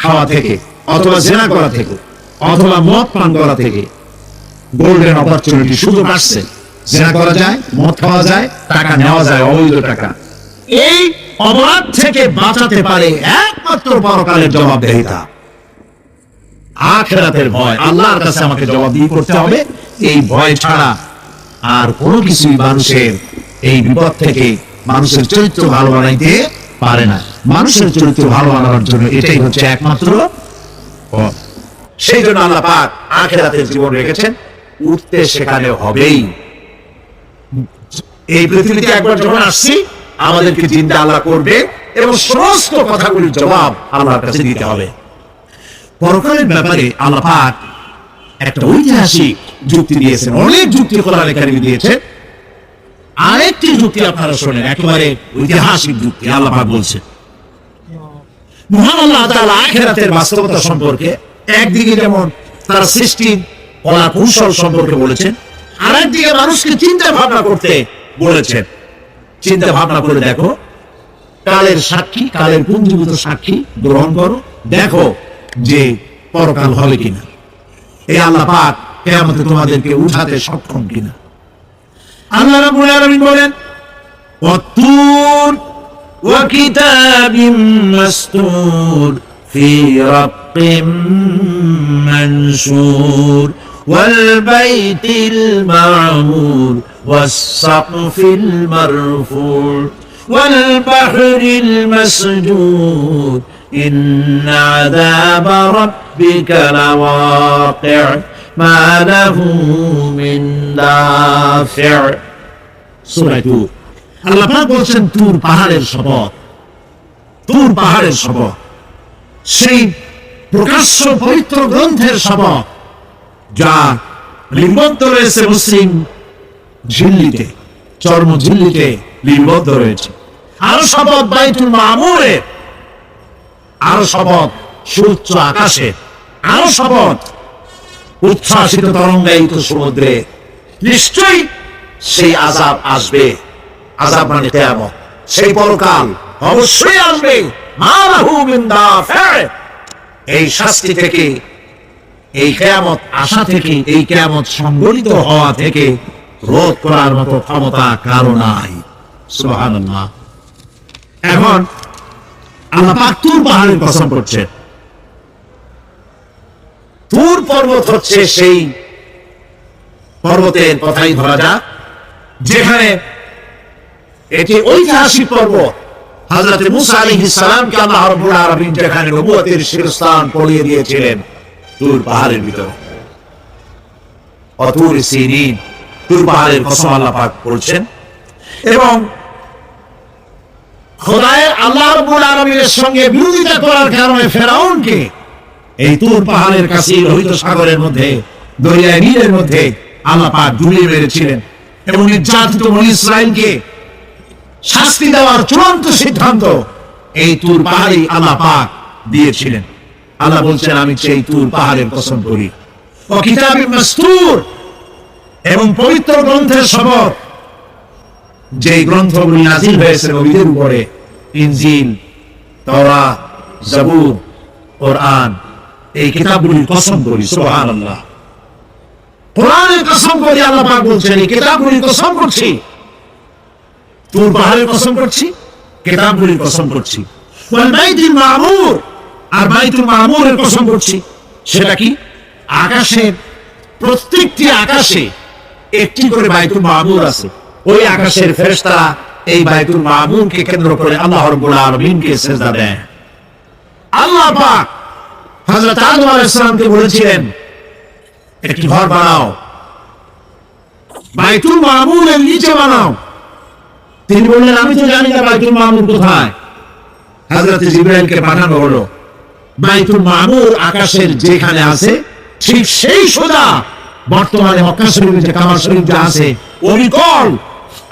খাওয়া থেকে, অথবা জেনা করা থেকে, অথবা মদ পান করা থেকে গোল্ডেন অপরচুনিটি, সুযোগ আসছে। জেনা করা যায়, মদ খাওয়া যায়, টাকা নেওয়া যায়, অবৈধ টাকা। এই অপরাধ থেকে বাঁচাতে পারে একমাত্র পরকালের জবাবদিহিতা, আখিরাতের ভয়। আল্লাহর কাছে আমাকে জবাবদিহি করতে হবে, এই ভয় ছাড়া আর কোনো কিছুই মানুষের এই বিপদ থেকে মানুষের চরিত্র ভালো বানাইতে পারে না। মানুষের চরিত্র ভালো বানানোর জন্য এটাই হচ্ছে একমাত্র পথ। সেই জন্য আল্লাহ পাক আখিরাতের জীবন রেখেছেন, উঠতে সেখানে হবেই। এই পৃথিবীতে একবার যখন আসছি, আমাদেরকে জিন্দা আল্লাহ করবে এবং সমস্ত কথাগুলির জবাব আল্লাহর কাছে দিতে হবে। পরকালের ব্যাপারে আল্লাহ পাক একটা ঐতিহাসিক যুক্তি দিয়েছেন, অনেক যুক্তি কোরআন কারীমে দিয়েছেন। আরেকটি যুক্তি আপনারা শোনেন, একেবারে ঐতিহাসিক যুক্তি। আল্লাহ পাক বলছেন, মহান আল্লাহ তাআলা আখিরাতের বাস্তবতা সম্পর্কে একদিকে যেমন তার সৃষ্টির কলা কৌশল সম্পর্কে বলেছেন, আরেকদিকে মানুষকে চিন্তা ভাবনা করতে বলেছেন। চিন্তা ভাবনা করে দেখো, কালের সাক্ষী, কালের পুঞ্জীভূত সাক্ষী গ্রহণ করো, দেখো যে পরকাল হবে কিনা, এই আল্লাহ পাক কিয়ামতে তোমাদেরকে উঠাতে সক্ষম কিনা। আল্লাহ রাব্বুল আলামিন বলেন, ওয়াতুর ওয়া কিতাবিম মাসতুর ফি রাক্কিম মানশুর ওয়াল বাইতিল মা'মুর ওয়াস সাকফিল মারফুর ওয়াল বাহরিল মাসজুর ইন্না আযাবা রাব্বিকা লাওয়াকি' মা লাহু মিন দাফি'। সূরা তুর। আল্লাহ পাক বলেন, তুর পাহাড়ের শপথ, তুর পাহাড়ের শপথ, সেই প্রকাশ্য পবিত্র গ্রন্থের শপথ যা লিপিবদ্ধ রয়েছে মুসলিম ঝিল্লিতে, চর্ম ঝিল্লিতে লিপিবদ্ধ রয়েছে। আরো শপথ বাইতুল মামুরের, আরো শপথ সুউচ্চ আকাশে, আরো শপথ উচ্ছ্বাসিত তরঙ্গায়িত সমুদ্রে। নিশ্চয়ই সেই আযাব আসবে, আযাব মানে কিয়ামত, সেই পরকাল অবশ্যই আসবে। মা লাহু মিন দাফি', এই শাস্তি থেকে, এই কিয়ামত আসা থেকে, এই কিয়ামত সংঘটিত হওয়া থেকে রোধ করার মতো ক্ষমতা কারো নাই। সুবহানাল্লাহ। এখন আল্লাহ পাক তুর পাহাড়ের কসম করছেন। তুর পর্বত হচ্ছে সেই পর্বতের কথাই ধরা যাক, যেখানে এটি ঐতিহাসিক পর্বত। হযরত মুসা আলাইহিস সালামকে আল্লাহ রাব্বুল আলামিন যেখানে নবুয়তের শীর্ষস্থান পড়িয়ে দিয়েছিলেন তুর পাহাড়ের ভিতরে। অতুর সিনিন, তুর পাহাড়ের কসম আল্লাহ পাক বলছেন। এবং খোদায়ে আল্লাহ রাব্বুল আলামিনের সঙ্গে বিরোধিতা করার কারণে ফেরাউনকে এই তুর পাহাড়ের কাছে লোহিত সাগরের মধ্যে, দরিয়ায় নীলের মধ্যে আল্লাহ পাক ডুবিয়ে মেরেছিলেন এবং নির্যাতিত বনী ইসরাইলকে শাস্তি দেওয়ার চূড়ান্ত সিদ্ধান্ত এই তুর পাহাড়ে আল্লাহ পাক দিয়েছিলেন। আল্লাহ বলছেন, আমি সেই তুর পাহাড়ের কসম করি, ও কিতাবিন মাসতুর, এবং পবিত্র গ্রন্থের শপথ, যে গ্রন্থগুলি নাযিল হয়েছে নবীদের উপরে, ইনজিল, তাওরাত, জাবুর, কোরআন, এই কিতাবগুলির কসম করি। সুবহানাল্লাহ। কোরআনের কসম করি, আল্লাহ পাক বলছেন এই কিতাবগুলির কসম করছি, তুর পাহাড়ের কসম করছি, কিতাবগুলির কসম করছি। ওয়াল বাইতুল মামুর, আর বাইতুল মামুরের কসম করছি। সেটা কি? আকাশের প্রত্যেকটি আকাশে একটি করে বাইতুল মামুর আছে। ওই আকাশের ফেরেশতারা এই বাইতুল মামুরকে কেন্দ্র করে আল্লাহ রাব্বুল আলামিনকে সিজদা দেয়। আল্লাহ পাক হযরত আদম আলাইহিস সালামকে বলেছিলেন, একটি ঘর বানাও, বাইতুল মামুরের নিচে বানাও। তিনি বললেন, আমি তো জানি না বাইতুল মামুর কোথায়। হযরত জিবরাইলকে পাঠানো হলো। বাইতুল মামুর আকাশের যেখানে আছে ঠিক সেই সোজা বর্তমানে মক্কা শরীফে যে কাবা শরীফ যা আছে, অবিকল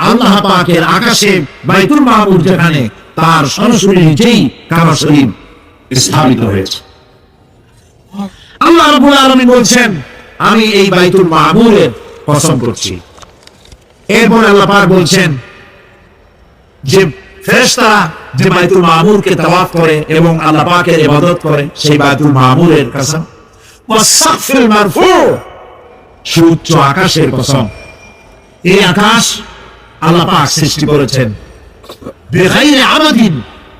আল্লাহ পাকের আকাশে বাইতুল মামুর যেখানে, তার সরাসরি নিচেই কাবা শরীফ স্থাপিত হয়েছে। আল্লাহ রাব্বুল আলামিন বলছেন, আমি এই বাইতুল মামুরের কসম করছি। এরপর আল্লাহ পাক বলছেন যে ফেরেশতারা যে বাইতুল মামুরকে তাওয়াফ করে এবং আল্লাহ পাকের ইবাদত করে, সেই বাইতুল মামুরের কসম। ওয়াসসাফিল মারফু, সুউচ্চ আকাশের কসম। এই আকাশ আল্লাহ পাক সৃষ্টি করেছেন বিগাইরি আমাদিন,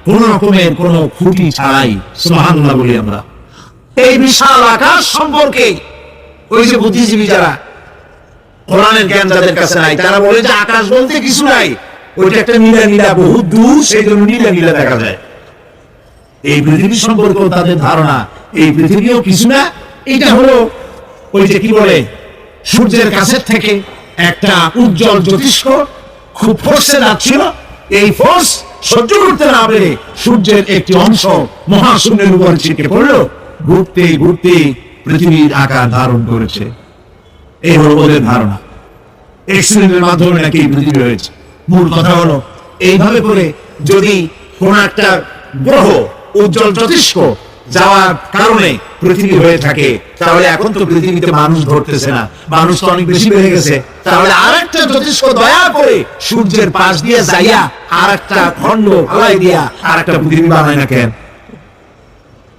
কোন রকমের কোন খুঁটি ছাড়াই। সুবহানাল্লাহ বলি আমরা। এই বিশাল আকাশ সম্পর্কে ওই যে বুদ্ধিজীবী যারা, কোরআনের জ্ঞান যাদের কাছে নাই, তারা বলে যে আকাশ বলতে কিছু নাই, ওইটা একটা নীলা নীলা বহু দূর, সেই জন্য নীলা নীলা দেখা যায়। এই পৃথিবী সম্পর্কেও তাদের ধারণা এই পৃথিবীও কিছু না, এটা হলো ওই যে কি বলে, সূর্যের কাছের থেকে একটা উজ্জ্বল জ্যোতিষ্ক খুব ফোর্সে যাচ্ছিল, এই ফোর্স সহ্য করতে না পেরে সূর্যের একটি অংশ মহাশূন্যের উপর ছিটকে পড়লো, ঘুরতে ঘুরতে পৃথিবীর আকার ধারণ করেছে। এই হলো ওদের ধারণা। এক্সিডেন্টের মাধ্যমে নাকি পৃথিবী হয়েছে। মূল কথা হলো, এইভাবে করে যদি কোন একটা গ্রহ উজ্জ্বল জ্যোতিষ্ক যাওয়ার কারণে পৃথিবী হয়ে থাকে, তাহলে এখন তো পৃথিবীতে মানুষ ধরতেছে না, মানুষ তো অনেক বেশি বেড়ে গেছে, তাহলে আরেকটা জ্যোতিষ্ক দয়া করে সূর্যের পাশ দিয়ে যাইয়া আরেকটা খণ্ড ফলাই দিয়া আরেকটা পৃথিবী বানায় না কেন?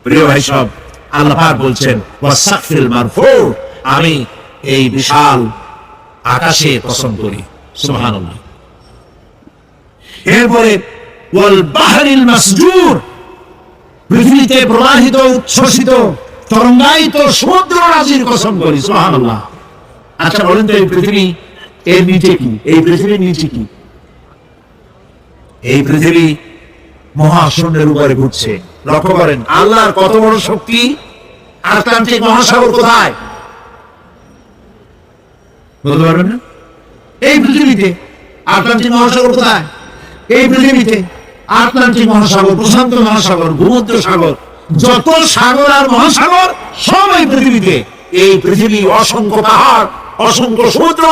প্রিয় ভাই সব, আল্লাহ পাক বলছেন ওয়াসসাফিল মারফু, আমি এই বিশাল আকাশে কসম করি। সুবহানাল্লাহ। এরপরে ওয়াল বাহরিল মাসজুর, পৃথিবীতে প্রবাহিত উচ্ছ্বসিত তরঙ্গায়িত সমুদ্র রাশির কসম করি। সুবহানাল্লাহ। আচ্ছা বলেন তো, এই পৃথিবী এর নিচে কি? এই পৃথিবীর নিচে কি? এই পৃথিবী মহাশূন্যের উপরে ঘুরছে। লক্ষ্য করেন আল্লাহর কত বড় শক্তি। আটলান্টিক মহাসাগর কোথায়? বলতে পারবেন না? এই পৃথিবীতে। আটলান্টিক মহাসাগর কোথায়? এই পৃথিবীতে। আটলান্টিক মহাসাগর, প্রশান্ত মহাসাগর, ভূমধ্য সাগর, যত সাগর আর মহাসাগর সব এই পৃথিবীতে। এই পৃথিবী অসংখ্য পাহাড়, অসংখ্য সমুদ্র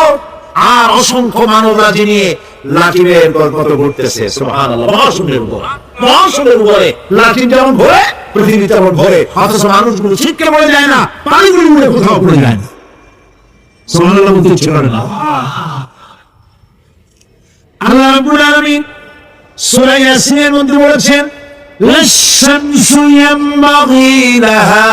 আর অসংখ্য মানবরাজি নিয়ে লাটিমের মতো ঘুরতেছে। সুবহানাল্লাহ। মহাশূন্যের উপর, মহাশূন্যের উপরে লাটিম যেমন ঘোরে, পৃথিবী তেমন ঘোরে, অথচ মানুষগুলো ছিটকে পড়ে যায় না, পানিগুলি উড়ে কোথাও পড়ে যায় না। সুবহানাল্লাহ বলতে ইচ্ছে করে না। আল্লাহ রাব্বুল আলামিন সূরা ইয়াসিনের মধ্যে বলেছেন, লাশ-শামসু ইয়ানবাগি লাহা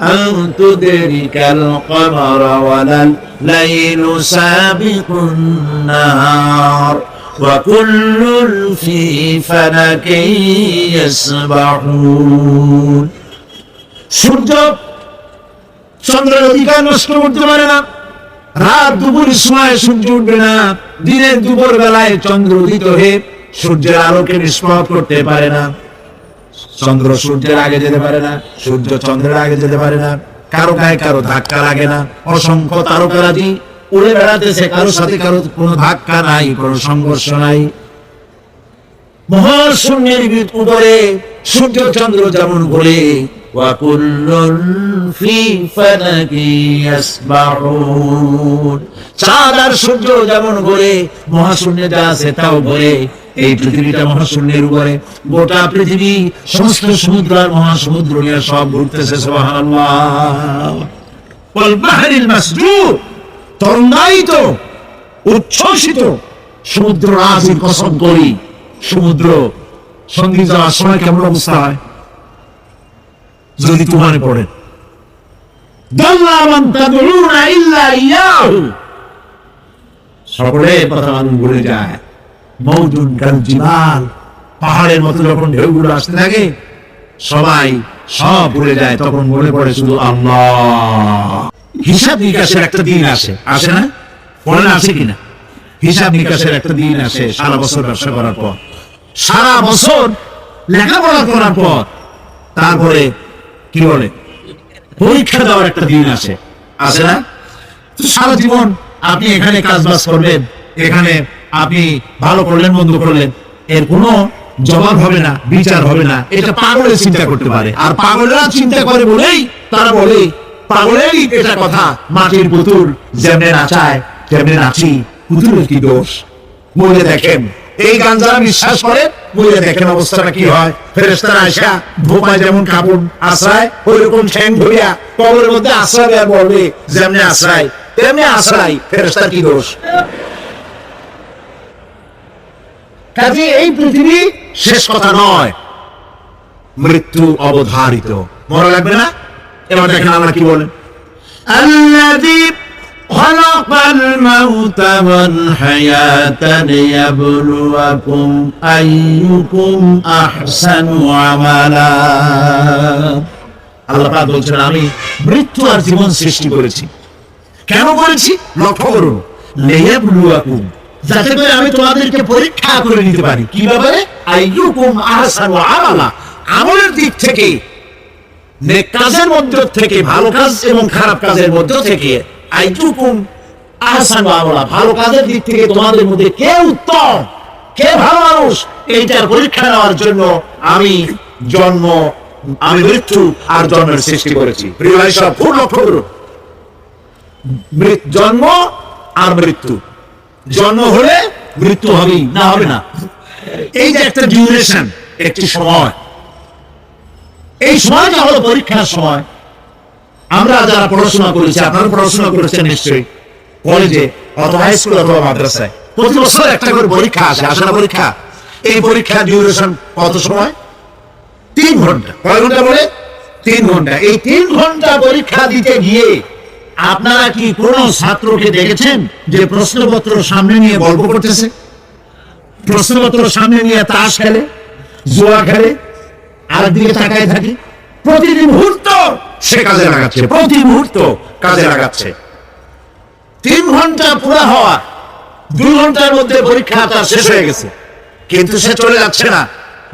أن تدرك القمر ولا الليل سابق النهار وكل في فلك يسبحون সূর্য চন্দ্রের অধিকার নষ্ট করতে পারে না, রাত দুপুর সময় সূর্য উঠবে না, দিনের দুপুর বেলায় চন্দ্র উদিত হয়ে সূর্যের আলোকে নিষ্প্রভ করতে পারে না, চন্দ্র সূর্যের আগে যেতে পারে না, সূর্য চন্দ্রের আগে যেতে পারে না, কারো গায়ে কারো ধাক্কা লাগে না, অসংখ্য তারকারাজি উড়ে বেড়াতেছে, কারোর সাথে কারো কোনো ধাক্কা নাই, কোনো সংঘর্ষ নাই। মহাশূন্যের উপরে সূর্য চন্দ্র যেমন ঘোরে, চাঁদ আর সূর্য যেমন ঘোরে, মহাশূন্যে যা আছে তাও ঘোরে। এই পৃথিবীটা মহাশূন্যের উপরে, গোটা পৃথিবী সমস্ত সমুদ্র আর মহাসমুদ্র নিয়ে সব ঘুরতেছে। সুবহানাল্লাহ। ওয়াল বাহরিল মাসজুর, তরঙ্গায়িত উচ্ছ্বসিত সমুদ্র রাজির কসম করি, সমুদ্র সন্ধি যাওয়ার সময় কেমন অবস্থা হয় যদি তুফানে পড়ে। দাল্লা মান তাদউনা ইল্লা ইয়াহু, সকলে কথা মানুষ ভুলে যায়। মওজুন কাল জিবাল, পাহাড়ের মতো যখন ঢেউগুলো আসতে থাকে সবাই সব ভুলে যায়, তখন মনে পড়ে শুধু আল্লাহ। হিসাব নিকাশের একটা দিন আসে, আসে না? পড়ে না, আসে কিনা? হিসাব নিকাশের একটা দিন আসে সারা বছর ব্যবসা করার পর, সারা বছর লেখাপড়া করার পর, তারপরে কি বলে পরীক্ষা দেওয়ার একটা দিন আসে, আসে না? সারা জীবন আপনি এখানে কাজ বাজ করবেন, এখানে আপনি ভালো করলেন মন্দ করলেন, এর কোনো জবাব হবে না, বিচার হবে না। এটা পাগলের চিন্তা করতে পারে, আর পাগলেরা চিন্তা করে বলেই তারা বলে, পাগলেরই এটা কথা, মাটির পুতুল যেমনে নাচায় তেমনি নাচি, পুতুলের কি দোষ? মরে দেখেন, এই গান যারা বিশ্বাস করে মরে দেখেন অবস্থাটা কি হয়। ফেরেশতারা আয়সা ধোপায় যেমন কাপড় আশ্রয়, ওই রকম ঠ্যাং ধরিয়া কবরের মধ্যে আশ্রয় দেওয়ার বলবে, যেমনি আশ্রয় তেমনি আশ্রয়, ফেরেশতার কি দোষ? কাজে এই পৃথিবী শেষ কথা নয়, মৃত্যু অবধারিত। মনে লাগবে না? এবার দেখেন আমরা কি বলেন, আল্লাযী খালাকাল মাউতা ওয়াল হায়াতা লিয়াবলুয়াকুম আইয়ুকুম আহসানু আমালা। আল্লাহ পাক বলছেন, আমি মৃত্যু আর জীবন সৃষ্টি করেছি। কেন করেছি? লক্ষ্য করুন, লিয়াবলুয়াকুম, যাতে করে আমি তোমাদেরকে পরীক্ষা করে নিতে পারি। কি ব্যাপারে? আইয়ুকুম আহসানু আমালা, আমলের দিক থেকে, নেক কাজের মধ্য থেকে, ভালো কাজ এবং খারাপ কাজের মধ্য থেকে, আইয়ুকুম আহসানু আমালা, ভালো কাজের দিক থেকে তোমাদের মধ্যে কে উত্তম, কে ভালো মানুষ, এইটার পরীক্ষা নেওয়ার জন্য আমি মৃত্যু আর জন্মের সৃষ্টি করেছি। প্রিয় ভাই সব খুব লক্ষ্য করুন, জন্ম আর মৃত্যু, জন্ম হলে মৃত্যু হবেই, না হবে না। এই যে একটা ডিউরেশন, একটি সময়, এই সময়টা হলো পরীক্ষার সময়। আমরা যারা পড়াশোনা করেছি, আপনারা পড়াশোনা করেছেন নিশ্চয়ই, কলেজে অথবা হাই স্কুল অথবা মাদ্রাসায় প্রতি বছর একটা করে পরীক্ষা আসে, আসে না পরীক্ষা? এই পরীক্ষার ডিউরেশন কত সময়? 3 ঘন্টা। কয় ঘন্টা বলে? 3 ঘন্টা। এই 3 ঘন্টা পরীক্ষা দিতে গিয়ে আপনারা কি কোন ছাত্রকে দেখেছেন যে প্রশ্নপত্র সামনে নিয়ে গল্প করতেছে, প্রশ্নপত্র সামনে নিয়ে তাস খেলে, জুয়া খেলে, আর দিকে তাকায় থাকে? প্রতিটি মুহূর্ত সে কাজে লাগাচ্ছে, প্রতি মুহূর্ত কাজে লাগাচ্ছে। 3 ঘন্টা পুরা হওয়া, 2 ঘন্টার মধ্যে পরীক্ষা তার শেষ হয়ে গেছে, কিন্তু সে চলে যাচ্ছে না,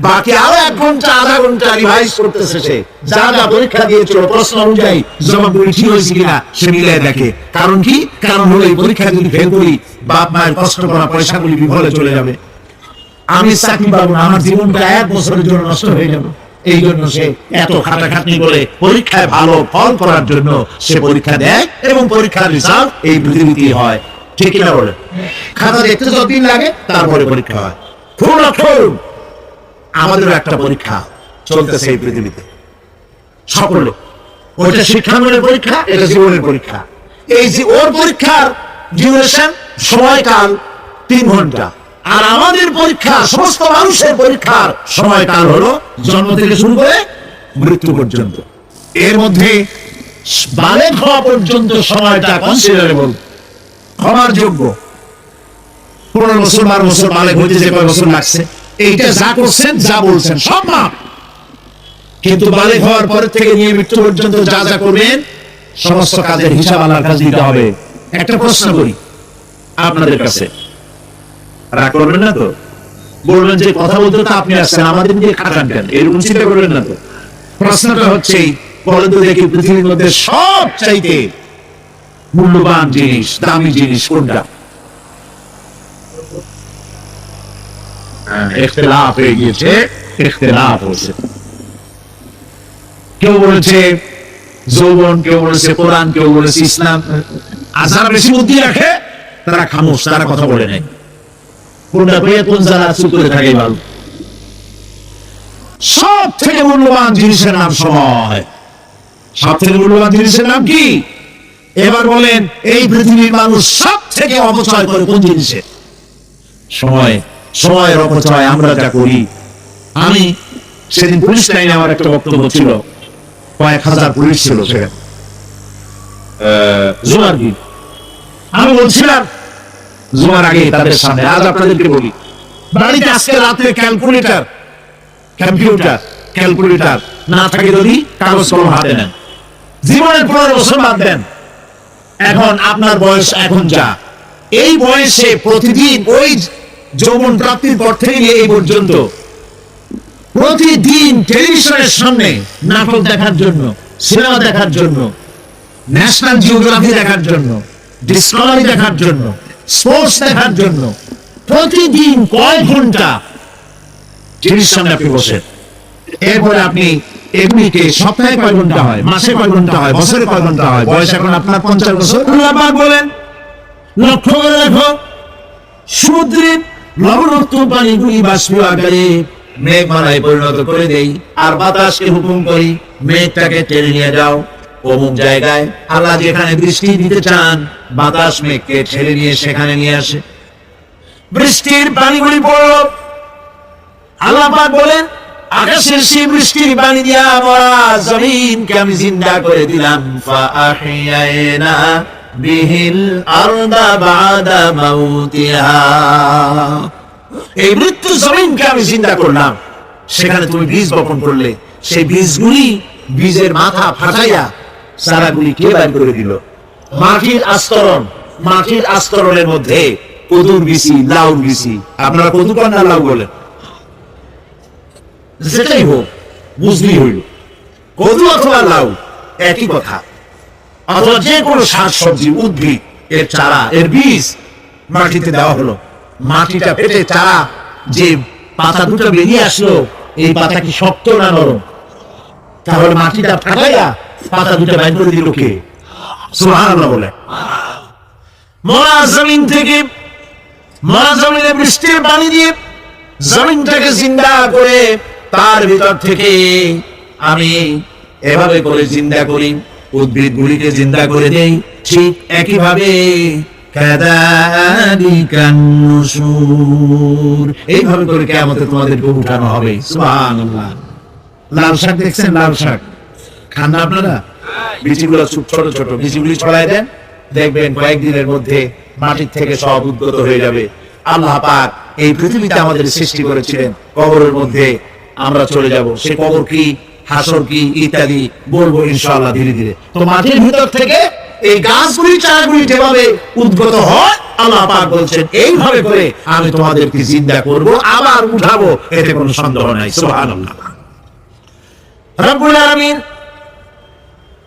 বাকি আরো 1 ঘন্টা আধা ঘন্টা রিভাইজ করতেছে। সে যা যা পরীক্ষা দিয়েছিল প্রশ্ন অনুযায়ী জবাবগুলি ঠিক হয়েছে কিনা সে মিলিয়ে দেখে। কারণ কি? কারণ হলো এই পরীক্ষা যদি ফেল করি, বাপ মায়ের কষ্ট করা পয়সাগুলি বিফলে চলে যাবে, আমি চাকরি পাবো না, আমার জীবনটা 1 বছরের জন্য নষ্ট হয়ে যাবে। এই জন্য সে এত খাটাখাটনি করে পরীক্ষায় ভালো ফল করার জন্য সে পরীক্ষা দেয়, এবং পরীক্ষার রেজাল্ট এই পৃথিবীতেই হয়। ঠিক কিনা বলে? খাতা দেখতে যতদিন লাগে তারপরে পরীক্ষা হয়। খুব লক্ষ্য করুন, আমাদেরও একটা পরীক্ষা চলতেছে এই পৃথিবীতে, সকলে। ওইটা শিক্ষাঙ্গনের পরীক্ষা, এটা জীবনের পরীক্ষা। এই যে ওর পরীক্ষার ডিউরেশন, সময়কাল 3 ঘন্টা, আর আমাদের পরীক্ষা, সমস্ত মানুষের পরীক্ষার সময়কাল হলো জন্ম থেকে শুরু করে মৃত্যু পর্যন্ত। এর মধ্যে বালেগ হওয়া পর্যন্ত সময়টা কনসিডারেবল, ক্ষমার যোগ্য। 15 বছর 12 বছর বালেগ হইতে যে কয় বছর লাগছে, এইটা যা করছেন যা বলছেন সব মাপ। কিন্তু বালেগ হওয়ার পর থেকে নিয়ে মৃত্যু পর্যন্ত যা যা করবেন সমস্ত কাজের হিসাব আল্লাহর কাছে দিতে হবে। একটা প্রশ্ন করি আপনাদের কাছে, রাগ করবেন না তো? বলবেন যে কথা বলতে তো আপনি আসছেন, আমাদের দিয়ে খাটান কেন, এরকম চিন্তা করবেন না তো? প্রশ্নটা হচ্ছে, বলেন তো দেখি পৃথিবীর মধ্যে সব চাইতে মূল্যবান জিনিস, দামি জিনিস কোনটা? ইখতিলাফ হয়ে গিয়েছে, ইখতিলাফ হয়েছে। কেউ বলেছে যৌবন, কেউ বলেছে কোরআন, কেউ বলেছে ইসলাম। আর যারা বেশি বুদ্ধি রাখে তারা খামোশ, তারা কথা বলে নাই। কোনটা কইয়া কোন যারা চুপ করে থাকে ভালো। সব থেকে মূল্যবান জিনিসের নাম সময়। সব থেকে মূল্যবান জিনিসের নাম কি? এবার বলেন, এই পৃথিবীর মানুষ সব থেকে অপচয় করে কোন জিনিসে? সময়। সময়ের অপচয় আমরা যা করি। আমি সেদিন পুলিশ লাইনে আমার একটা বক্তব্য ছিল, কয়েক হাজার পুলিশ ছিল সেখানে, জুমার দিন। আমি বলছিলাম জুমার আগে তাদের সামনে, আজ আপনাদেরকে বলি, বাড়িতে আজকে রাতে ক্যালকুলেটর, কম্পিউটার, ক্যালকুলেটর না থাকে যদি কাগজ কলম হাতে নেন। জীবনের 15 বছর বাদ দেন, এখন আপনার বয়স এখন যা, এই বয়সে প্রতিদিন ওই যৌবন প্রাপ্তির পর থেকে নিয়ে এই পর্যন্ত প্রতিদিন টেলিভিশনের সামনে নাটক দেখার জন্য, সিনেমা দেখার জন্য, ন্যাশনাল জিওগ্রাফি দেখার জন্য, ডিসকভারি দেখার জন্য, স্পোর্টস দেখার জন্য প্রতিদিন কয় ঘন্টা টিভির সামনে আপনি বসেন। এরপরে আপনি এমনিকে সপ্তাহে কয় ঘন্টা হয়, মাসে কয় ঘন্টা হয়, বছরে কয় ঘন্টা হয়? বয়স এখন আপনার 50 বছর। আল্লাহ পাক বলেন, লক্ষ্য করে দেখো, সমুদ্রের লবণাক্ত পানিগুলি বাষ্পীয় আকারে মেঘমালায় পরিণত করে দেই, আর বাতাসকে হুকুম করি মেঘটাকে টেনে নিয়ে যাও অমুক জায়গায়। আল্লাহ যেখানে বৃষ্টি দিতে চান, বাতাস মেঘকে ঠেলে নিয়ে সেখানে নিয়ে আসে। বৃষ্টির পানিগুলি পড়ল, আল্লাহ পাক বলেন, আকাশের সেই বৃষ্টির পানি দিয়া মরা জমিনকে আমি জিন্দা করে দিলাম। ফাআহিয়ানা বিহিল আরদা বাদা মাউতিহা। এই মৃত্যু জমিনকে আমি জিন্দা করলাম, সেখানে তুমি বীজ বপন করলে, সেই বীজগুলি, বীজের মাথা ফাটাইয়া চারাগুলি কে বের করে দিল? মাটির আস্তরণ, মাটির আস্তরণের মধ্যে কদুর বিচি, লাউ বিচি। আপনারা কদু কন্যা লাউ বলেন, যেটাই হোক বুঝলি হইল, কদু অথবা লাউ একই কথা। অথবা যে কোনো শাক সবজি, উদ্ভিদ, এর চারা, এর বীজ মাটিতে দেওয়া হলো, মাটিটা ফেটে চারা যে পাতা দুটো বেরিয়ে আসলো, এই পাতা কি শক্ত না নরম? তাহলে মাটিটা ফাটাইয়া পাতা দুটো বের করে দিল কে? সুবহানাল্লাহ বলে। মরা জমিন থেকে, মরা জমিনে বৃষ্টির পানি দিয়ে জমিনটাকে জিন্দা করে তার ভিতর থেকে আমি এভাবে করে জিন্দা করি, উদ্ভিদ গুলিকে জিন্দা করে দেই। ঠিক একই ভাবে এইভাবে করে কিয়ামতে তোমাদেরকে উঠানো হবে। সুবহানাল্লাহ। লাল শাক দেখছেন? লাল শাক খান না আপনারা? বীজগুলো ছোট ছোট, বীজগুলি ছড়ায় দেন, দেখবেন কয়েকদিনের মধ্যে মাটির থেকে সব উদ্গত হয়ে যাবে। আল্লাহ পাক এই পৃথিবীতে আমাদের সৃষ্টি করেছিলেন, কবরের মধ্যে আমরা চলে যাব। সে কবর কি, হাসর কি, ইত্যাদি বলবো ইনশাআল্লাহ ধীরে ধীরে। তো মাটির ভিতর থেকে এই গাছগুলি, চারাগুলি যেভাবে উদ্গত হয়, আল্লাহ পাক বলছেন এইভাবে করে আমি তোমাদেরকে জিন্দা করব, আবার উঠাবো, এতে কোনো সন্দেহ নাই। সুবহানাল্লাহ। রব্বুল আলামিন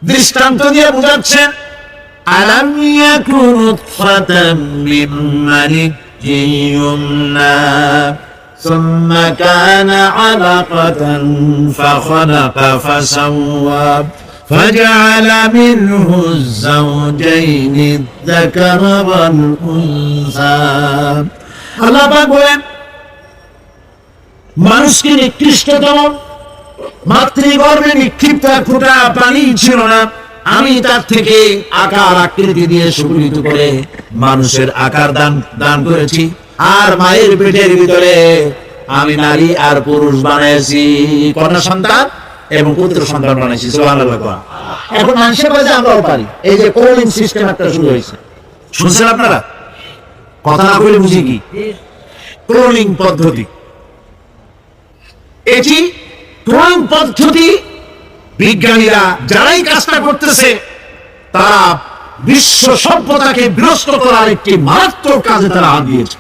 দৃষ্টান্ত দিয়ে বুঝাচ্ছেন, আলাম ইয়াকুন নুতফাতাম মিন মানিয়্যিন ইউমনা সুম্মা কানা আলাকাতান ফাখালাকা ফাসাওয়া ফাজআলা মিনহু আয-যাওজাইন আয-যাকারা ওয়াল উনসা। আল্লাহ পাক বলেন, মানুষকে নিকৃষ্টতম মাতৃগর্ভে নিক্ষিপ্ত ফোঁটা পানি ছিল না, আমি তার থেকে আকার আকৃতি দিয়ে সুগঠিত করে মানুষের আকার দান করেছি, আর মায়ের পেটের ভিতরে আমি নারী আর পুরুষ বানাইছি, কন্যা সন্তান এবং পুত্র সন্তান বানাইছি। সুবহানাল্লাহ। এখন মানুষের কাছে আমরাও পারি। এই যে কোলিং সিস্টেম একটা শুরু হয়েছে, শুনছেন আপনারা? কথা না বলে বুঝি কি ক্লোনিং পদ্ধতি? এটি ক্লোনিং পদ্ধতি বিজ্ঞানীরা যারাই কাজটা করতেছে তারা বিশ্ব সভ্যতাকে বিনষ্ট করার একটি মারাত্মক কাজে তারা হাত দিয়েছে।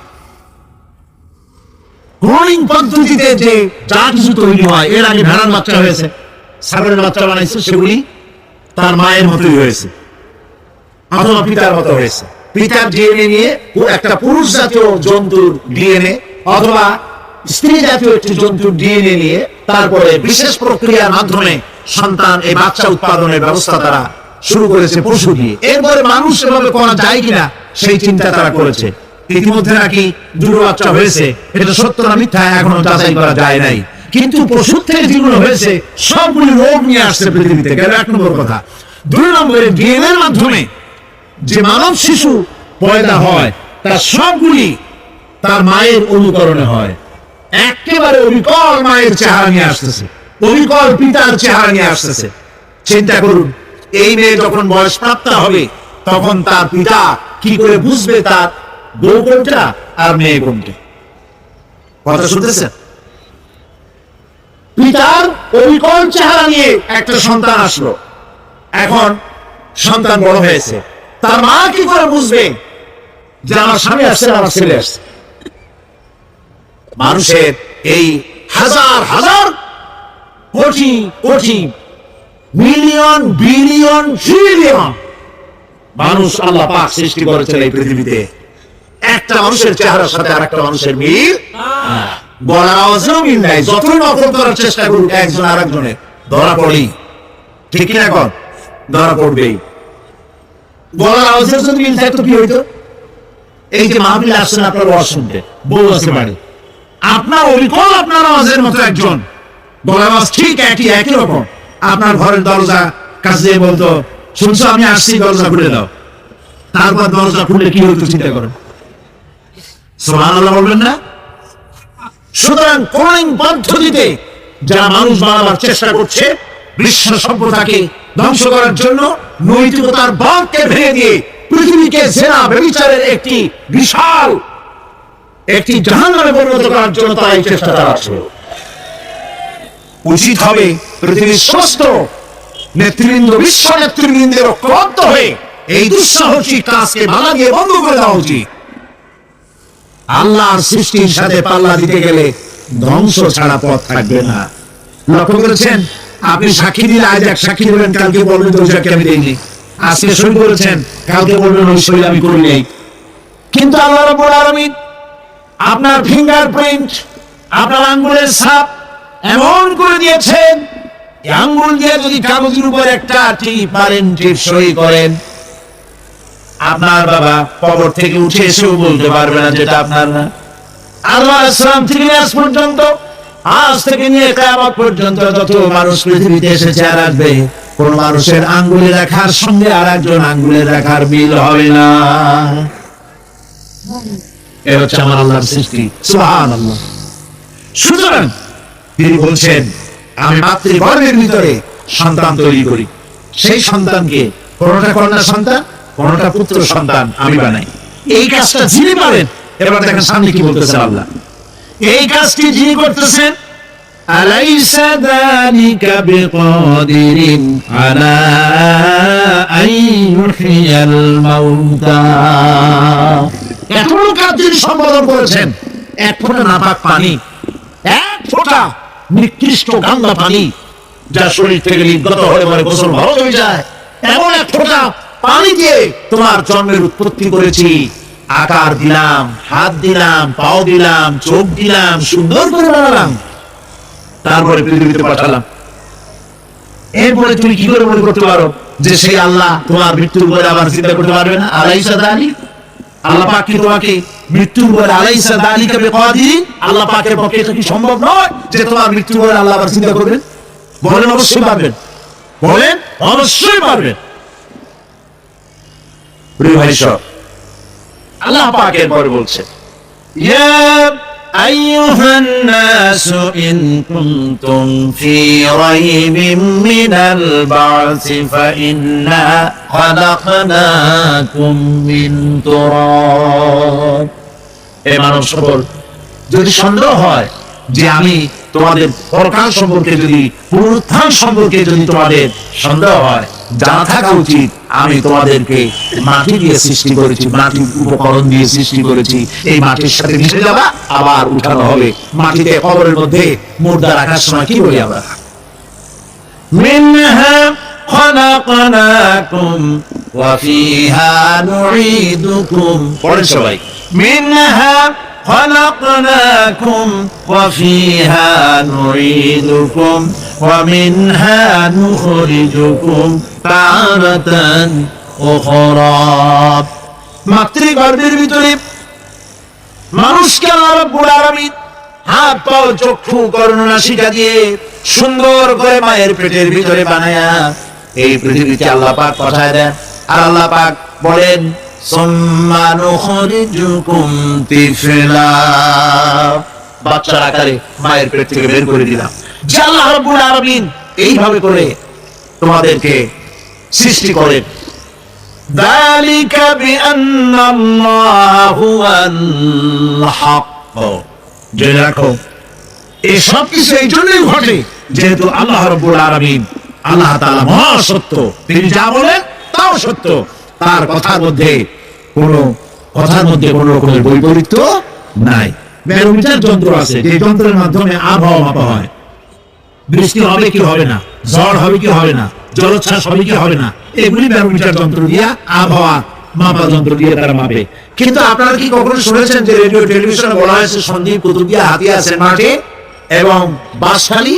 ক্লোনিং পদ্ধতিতে যে যা কিছু তৈরি হয়, এর আগে ভেড়ার বাচ্চা হয়েছে, ছাগলের বাচ্চা বানাইছে, সেগুলি তার মায়ের মতোই হয়েছে অথবা পিতার মতো হয়েছে। পিতার ডিএনএ নিয়ে একটা পুরুষ জাতীয় জন্তুর ডিএনএ অথবা স্ত্রী জাতীয় একটি জন্তুর ডিএনএ নিয়ে তারপরে বিশেষ প্রক্রিয়ার মাধ্যমে সন্তান এই বাচ্চা উৎপাদনের ব্যবস্থা তারা শুরু করেছে পশু দিয়ে। এরপরে মানুষ এভাবে করা যায় কিনা সেই চিন্তা তারা করেছে। ইতিমধ্যে নাকি দুটো বাচ্চা হয়েছে, এটা সত্য না মিথ্যা এখনো যাচাই করা যায় নাই। কিন্তু পশুর থেকে যেগুলো হয়েছে সবগুলি রোগ নিয়ে আসছে পৃথিবীতে, গেল এক নম্বর কথা। দুই নম্বরে ডিএনএর মাধ্যমে যে মানব শিশু পয়দা হয় তার সবগুলি তার মায়ের অনুকরণে হয়, একেবারে অবিকল মায়ের চেহারা নিয়ে আসতেছে, অবিকল পিতার চেহারা নিয়ে আসতেছে। চিন্তা করুন, এই মেয়ে যখন বয়স প্রাপ্ত হবে তখন তার পিতা কি করে বুঝবে তার বউ কোনটা আর মেয়ে কোনটা? কথা শুনতেছেন? পিতার অবিকল চেহারা নিয়ে একটা সন্তান আসলো, এখন সন্তান বড় হয়েছে, তার মা কি করে বুঝবে যে আমার স্বামী আসছে আমার ছেলে আসছে? মানুষের এই হাজার হাজার crore crore million billion trillion মানুষ আল্লাহ পাক সৃষ্টি করেছেন এই পৃথিবীতে, একটা মানুষের চেহারার সাথে আরেকটা মানুষের মিল, গলার আওয়াজেও মিল নাই। যতই নকল করার চেষ্টা করুক একজন আরেকজনের ধরা পড়েই, ঠিক কিনা কর? ধরা পড়বেই। গলার আওয়াজের যদি মিল থাকতো কি হইতো? এই যে মাহফিলে আসছেন আপনার ওয়াজ শুনতে, বউ আছে বাড়ি, আপনার অবিকল আপনার আওয়াজের মতো একজন, গলার আওয়াজ ঠিক একই রকম, আপনার ঘরের দরজা কাছে বলতো, শুনছো আমি আসছি, দরজা খুলে দাও। তারপর দরজা খুলে কি হইতো চিন্তা করেন? সুবহানাল্লাহ বলবেন না? সুতরাং ক্লোনিং পদ্ধতিতে যারা মানুষ বানাবার চেষ্টা করছে বিশ্ব সভ্যতাকে ধ্বংস করার জন্য, নৈতিকতার বাঁধকে ভেঙে দিয়ে পৃথিবীকে জেনা ব্যভিচারের একটি বিশাল একটি জাহান্নামে পরিণত করার জন্য তারা এই চেষ্টা চালাচ্ছে। উচিত হবে পৃথিবীর সমস্ত নেতৃবৃন্দ, বিশ্ব নেতৃবৃন্দের ঐক্যবদ্ধ হয়ে এই দুঃসাহসিক কাজকে বাধা দিয়ে বন্ধ করে দেওয়া উচিত। আল্লাহর সৃষ্টির সাথে পাল্লা দিতে গেলে ধ্বংস ছাড়া পথ থাকবে না। লক্ষ্য করেছেন? আপনি সাক্ষী দিলে আজ এক সাক্ষী দেবেন, কালকে বলবেন তো ওই সাক্ষী আমি দেইনি। আজকে সই করেছেন, কালকে বলবেন ওই সই আমি করি নাই। কিন্তু আল্লাহ রাব্বুল আলামিন আপনার ফিঙ্গারপ্রিন্ট, আপনার আঙ্গুলের ছাপ এমন করে দিয়েছেন, আঙ্গুল দিয়ে যদি কাগজের উপর একটা টিপ মারেন, টিপ সই করেন, আপনার বাবা কবর থেকে উঠে এসেও বলতে পারবে না যেটা আপনার না। আদম আলাইহিস সালাম থেকে আজ পর্যন্ত, আজ থেকে নিয়ে কিয়ামত পর্যন্ত যত মানুষ পৃথিবীতে এসেছে আর আসবে, কোন মানুষের আঙ্গুলের রেখার সঙ্গে আর একজন আঙ্গুলের রেখার মিল হবে না। এ হচ্ছে আমার আল্লাহর সৃষ্টি। সুবহানাল্লাহ। সুতরাং তিনি বলছেন, আমি মাতৃগর্ভের ভিতরে সন্তান তৈরি করি, সেই সন্তানকে কোনটা কন্যা সন্তান, কোনটা পুত্র সন্তান আমি বানাই। এই কাজটা যিনি পারেন, এবার দেখেন সামনে কি বলতেছেন আল্লাহ। এই কাজটি যিনি করতেছেন, আলাইসা যালিকা বিকাদিরিন আলা আইয়ুহিয়াল মাউতা। এতগুলো কাজ যিনি সম্পাদন করেছেন, এক ফোঁটা নাপাক পানি, এক ফোঁটা নিকৃষ্ট গন্ধা পানি যা শরীর থেকে নির্গত হয়ে পরে গোসল ভালো হয়ে যায়, এমন এক ফোঁটা পানি দিয়ে তোমার জন্মের উৎপত্তি করেছি, আকার দিলাম, হাত দিলাম, পাও দিলাম, চোখ দিলাম, সুন্দর করে বানালাম, তারপরে পৃথিবীতে পাঠালাম। এরপরে তুমি কি করে মনে করতে পারো যে সেই আল্লাহ তোমার মৃত্যুর পরে আবার চিন্তা করতে পারবে না? আলাইসা যালিক, আল্লাহ পাক কি তোমাকে মৃত্যুর পরে আলাইসা যালিকা বিকাদিরিন, আল্লাহ পাকের পক্ষে এটা কি সম্ভব নয় যে তোমার মৃত্যুর পরে আল্লাহ আবার চিন্তা করবেন? বলেন অবশ্যই পারবেন, বলেন অবশ্যই পারবেন। প্রিয় ভাই সব, আল্লাহ পাক এরপরে বলছে, ইয়া أيها الناس إن كنتم في ريب من البعث فإنا خلقناكم من تراب এ মানব সকল যদি সন্দেহ হয় যে আমি তোমাদের পরকাল সম্পর্কে যদি পুনরুত্থান সম্পর্কে যদি তোমাদের সন্দেহ হয় জানা থাকা উচিত আমি তোমাদেরকে মাটি দিয়ে সৃষ্টি করেছি, মাটির উপকরণ দিয়ে সৃষ্টি করেছি। এই মাটির সাথে মিশে যাবা, আবার উঠানো হবে। মাটিতে কবরের মধ্যে মুর্দা রাখার সময় কি বলি আমরা? মিনহা খলাকনাকুম ওয়া ফিহা নুঈদুকুম। পড়েন সবাই। মিনহা خلقناكم وفيها نعيدكم ومنها نخرجكم تارة أخرى মাতৃগর্ভের ভিতরে মানুষকে আল্লাহ রাব্বুল আলামিন হাত পা চক্ষু কর্ণনাসিকা দিয়ে সুন্দর করে মায়ের পেটের ভিতরে বানায়া এই পৃথিবীতে আল্লাহ পাক পাঠায় দেন। আর আল্লাহ পাক বলেন সুম্মা নুখরিজুকুম তিফলা, বাচ্চার আকারে মায়ের পেট থেকে বের করে দিলাম। যে আল্লাহ রাব্বুল আলামিন এইভাবে করে তোমাদেরকে সৃষ্টি করেন। যালিকা বিআন্নাল্লাহু হুয়াল হক, জেনে রাখো এই সব কিছু এই জন্যই ঘটে যেহেতু আল্লাহ রাব্বুল আলামিন আল্লাহ তাআলা মহা সত্য, তিনি যা বলেন তাও সত্য। তার কথার মধ্যে কোনো রকমের বৈপরীত্য নাই। ব্যারোমিটার যন্ত্র আছে, যে যন্ত্রের মাধ্যমে আবহাওয়া মাপা হয়, বৃষ্টি হবে কি হবে না, ঝড় হবে কি হবে না, জলোচ্ছ্বাস হবে কি হবে না, এগুলি ব্যারোমিটার যন্ত্র দিয়ে, আবহাওয়া মাপা যন্ত্র দিয়ে তারা মাপে। কিন্তু আপনারা কি কখনো শুনেছেন যে রেডিও টেলিভিশনে বলা হয়েছে সন্দীপ কুতুবিয়া হাতিয়া আছেন মাঠে এবং বাঁশখালী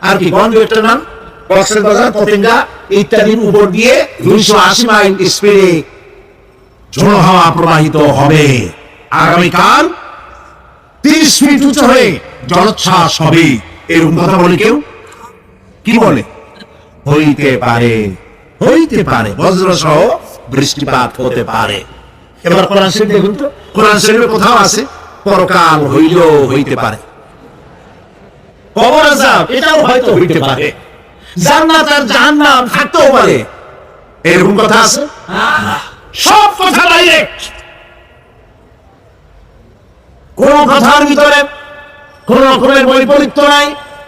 আর কি গঞ্জ একটা নাম কক্সবাজার পতেঙ্গা ইত্যাদির উপর দিয়ে 280 মাইল স্পিডে ঝোড়ো হাওয়া প্রবাহিত হবে। আগামীকাল 30 ফিট উঁচু হয়ে জলোচ্ছ্বাস হবে, এরকম কথা বলে কেউ? কি বলে? হইতে পারে বজ্র সহ বৃষ্টিপাত হতে পারে। এবার কোরআন শরীফ দেখুন তো, কোরআন শরীফে কোথাও আছে পরকাল হইলেও হইতে পারে, কবর আযাব এটাও হয়তো হইতে পারে, জান্নাত আর জাহান্নাম থাকতেও পারে, এরকম কথা আছে? সব কথা ডাইরেক্ট, কোন কথার ভিতরে কোন রকমের বৈপরীত্য নাই।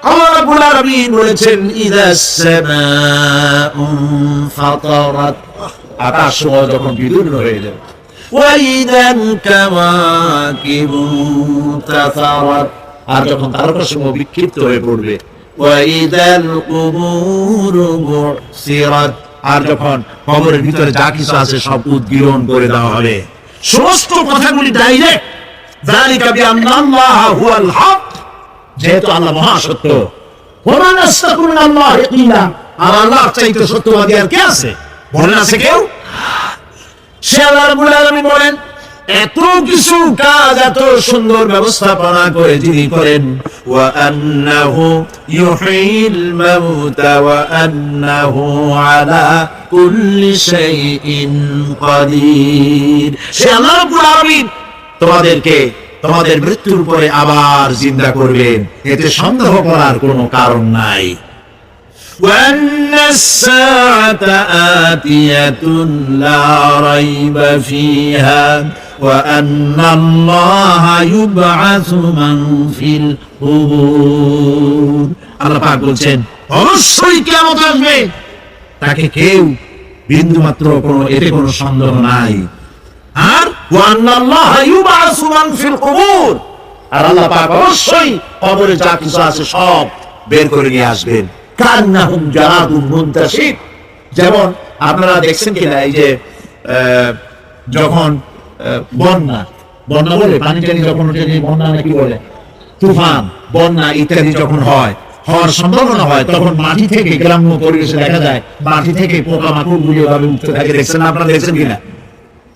আল্লাহ রাব্বুল আলামিন বলেছেন ইযাস সামাউ ফাতারাত, আকাশ যখন বিদীর্ণ হয়ে যাবে, ওয়া ইযাল কাওয়াকিবু তাসারাত, আর যখন তারকাসমূহ বিক্ষিপ্ত হয়ে পড়বে, ওয়া ইযাল কুবুরু বুসিরাত, আর যখন কবরের ভিতরে যা কিছু আছে সব উদ্গীরণ করে দেওয়া হবে। সমস্ত কথাগুলি ডাইরেক্ট। যালিকা বিআন্নাল্লাহা হুয়াল হক, যেহেতু আল্লাহ মহা সত্য। ওয়া মান আসদাকু মিনাল্লাহি কিলা, আর আল্লাহর চাইতে সত্যবাদী আর কে আছে? বলেন আছে কেউ? সে আল্লাহ রাব্বুল আলামিন বলেন এত কিছু কাজ এত সুন্দর ব্যবস্থাপনা করে যিনি করেন, ওয়া আন্নাহু ইউহিল মাউতা ওয়া আন্নাহু আলা কুল্লি শাইইন কাদির। সে আল্লাহ রাব্বুল আলামিন তোমাদেরকে তোমাদের মৃত্যুর পরে আবার জিন্দা করবেন, এতে সন্দেহ করার কোনো কারণ নাই। وأن الساعة آتية لا ريب فيها وأن الله يبعث من في القبور। আল্লাহ পাক বলছেন অবশ্যই কিয়ামত আসবে, তাকে কেউ বিন্দু মাত্র এতে কোনো সন্দেহ নাই। আর وأن الله يبعث من في القبور, আর আল্লাহ পাক অবশ্যই কবরে যা কিছু আছে সব বের করে নিয়ে আসবেন। কান্নাহুম জারাদুম মুনতাশির, যেমন আপনারা দেখছেন কিনা এই যে যখন বন্যা বলে পানি টানি যখন ওঠে, বন্যা নাকি বলে তুফান, বন্যা ইত্যাদি যখন হওয়ার সম্ভাবনা হয়, তখন মাটি থেকে গ্রাম্য পরিবেশে দেখা যায় মাটি থেকে পোকামাকড় গুলি এভাবে উঠতে থাকে। দেখছেন আপনারা, দেখছেন কিনা?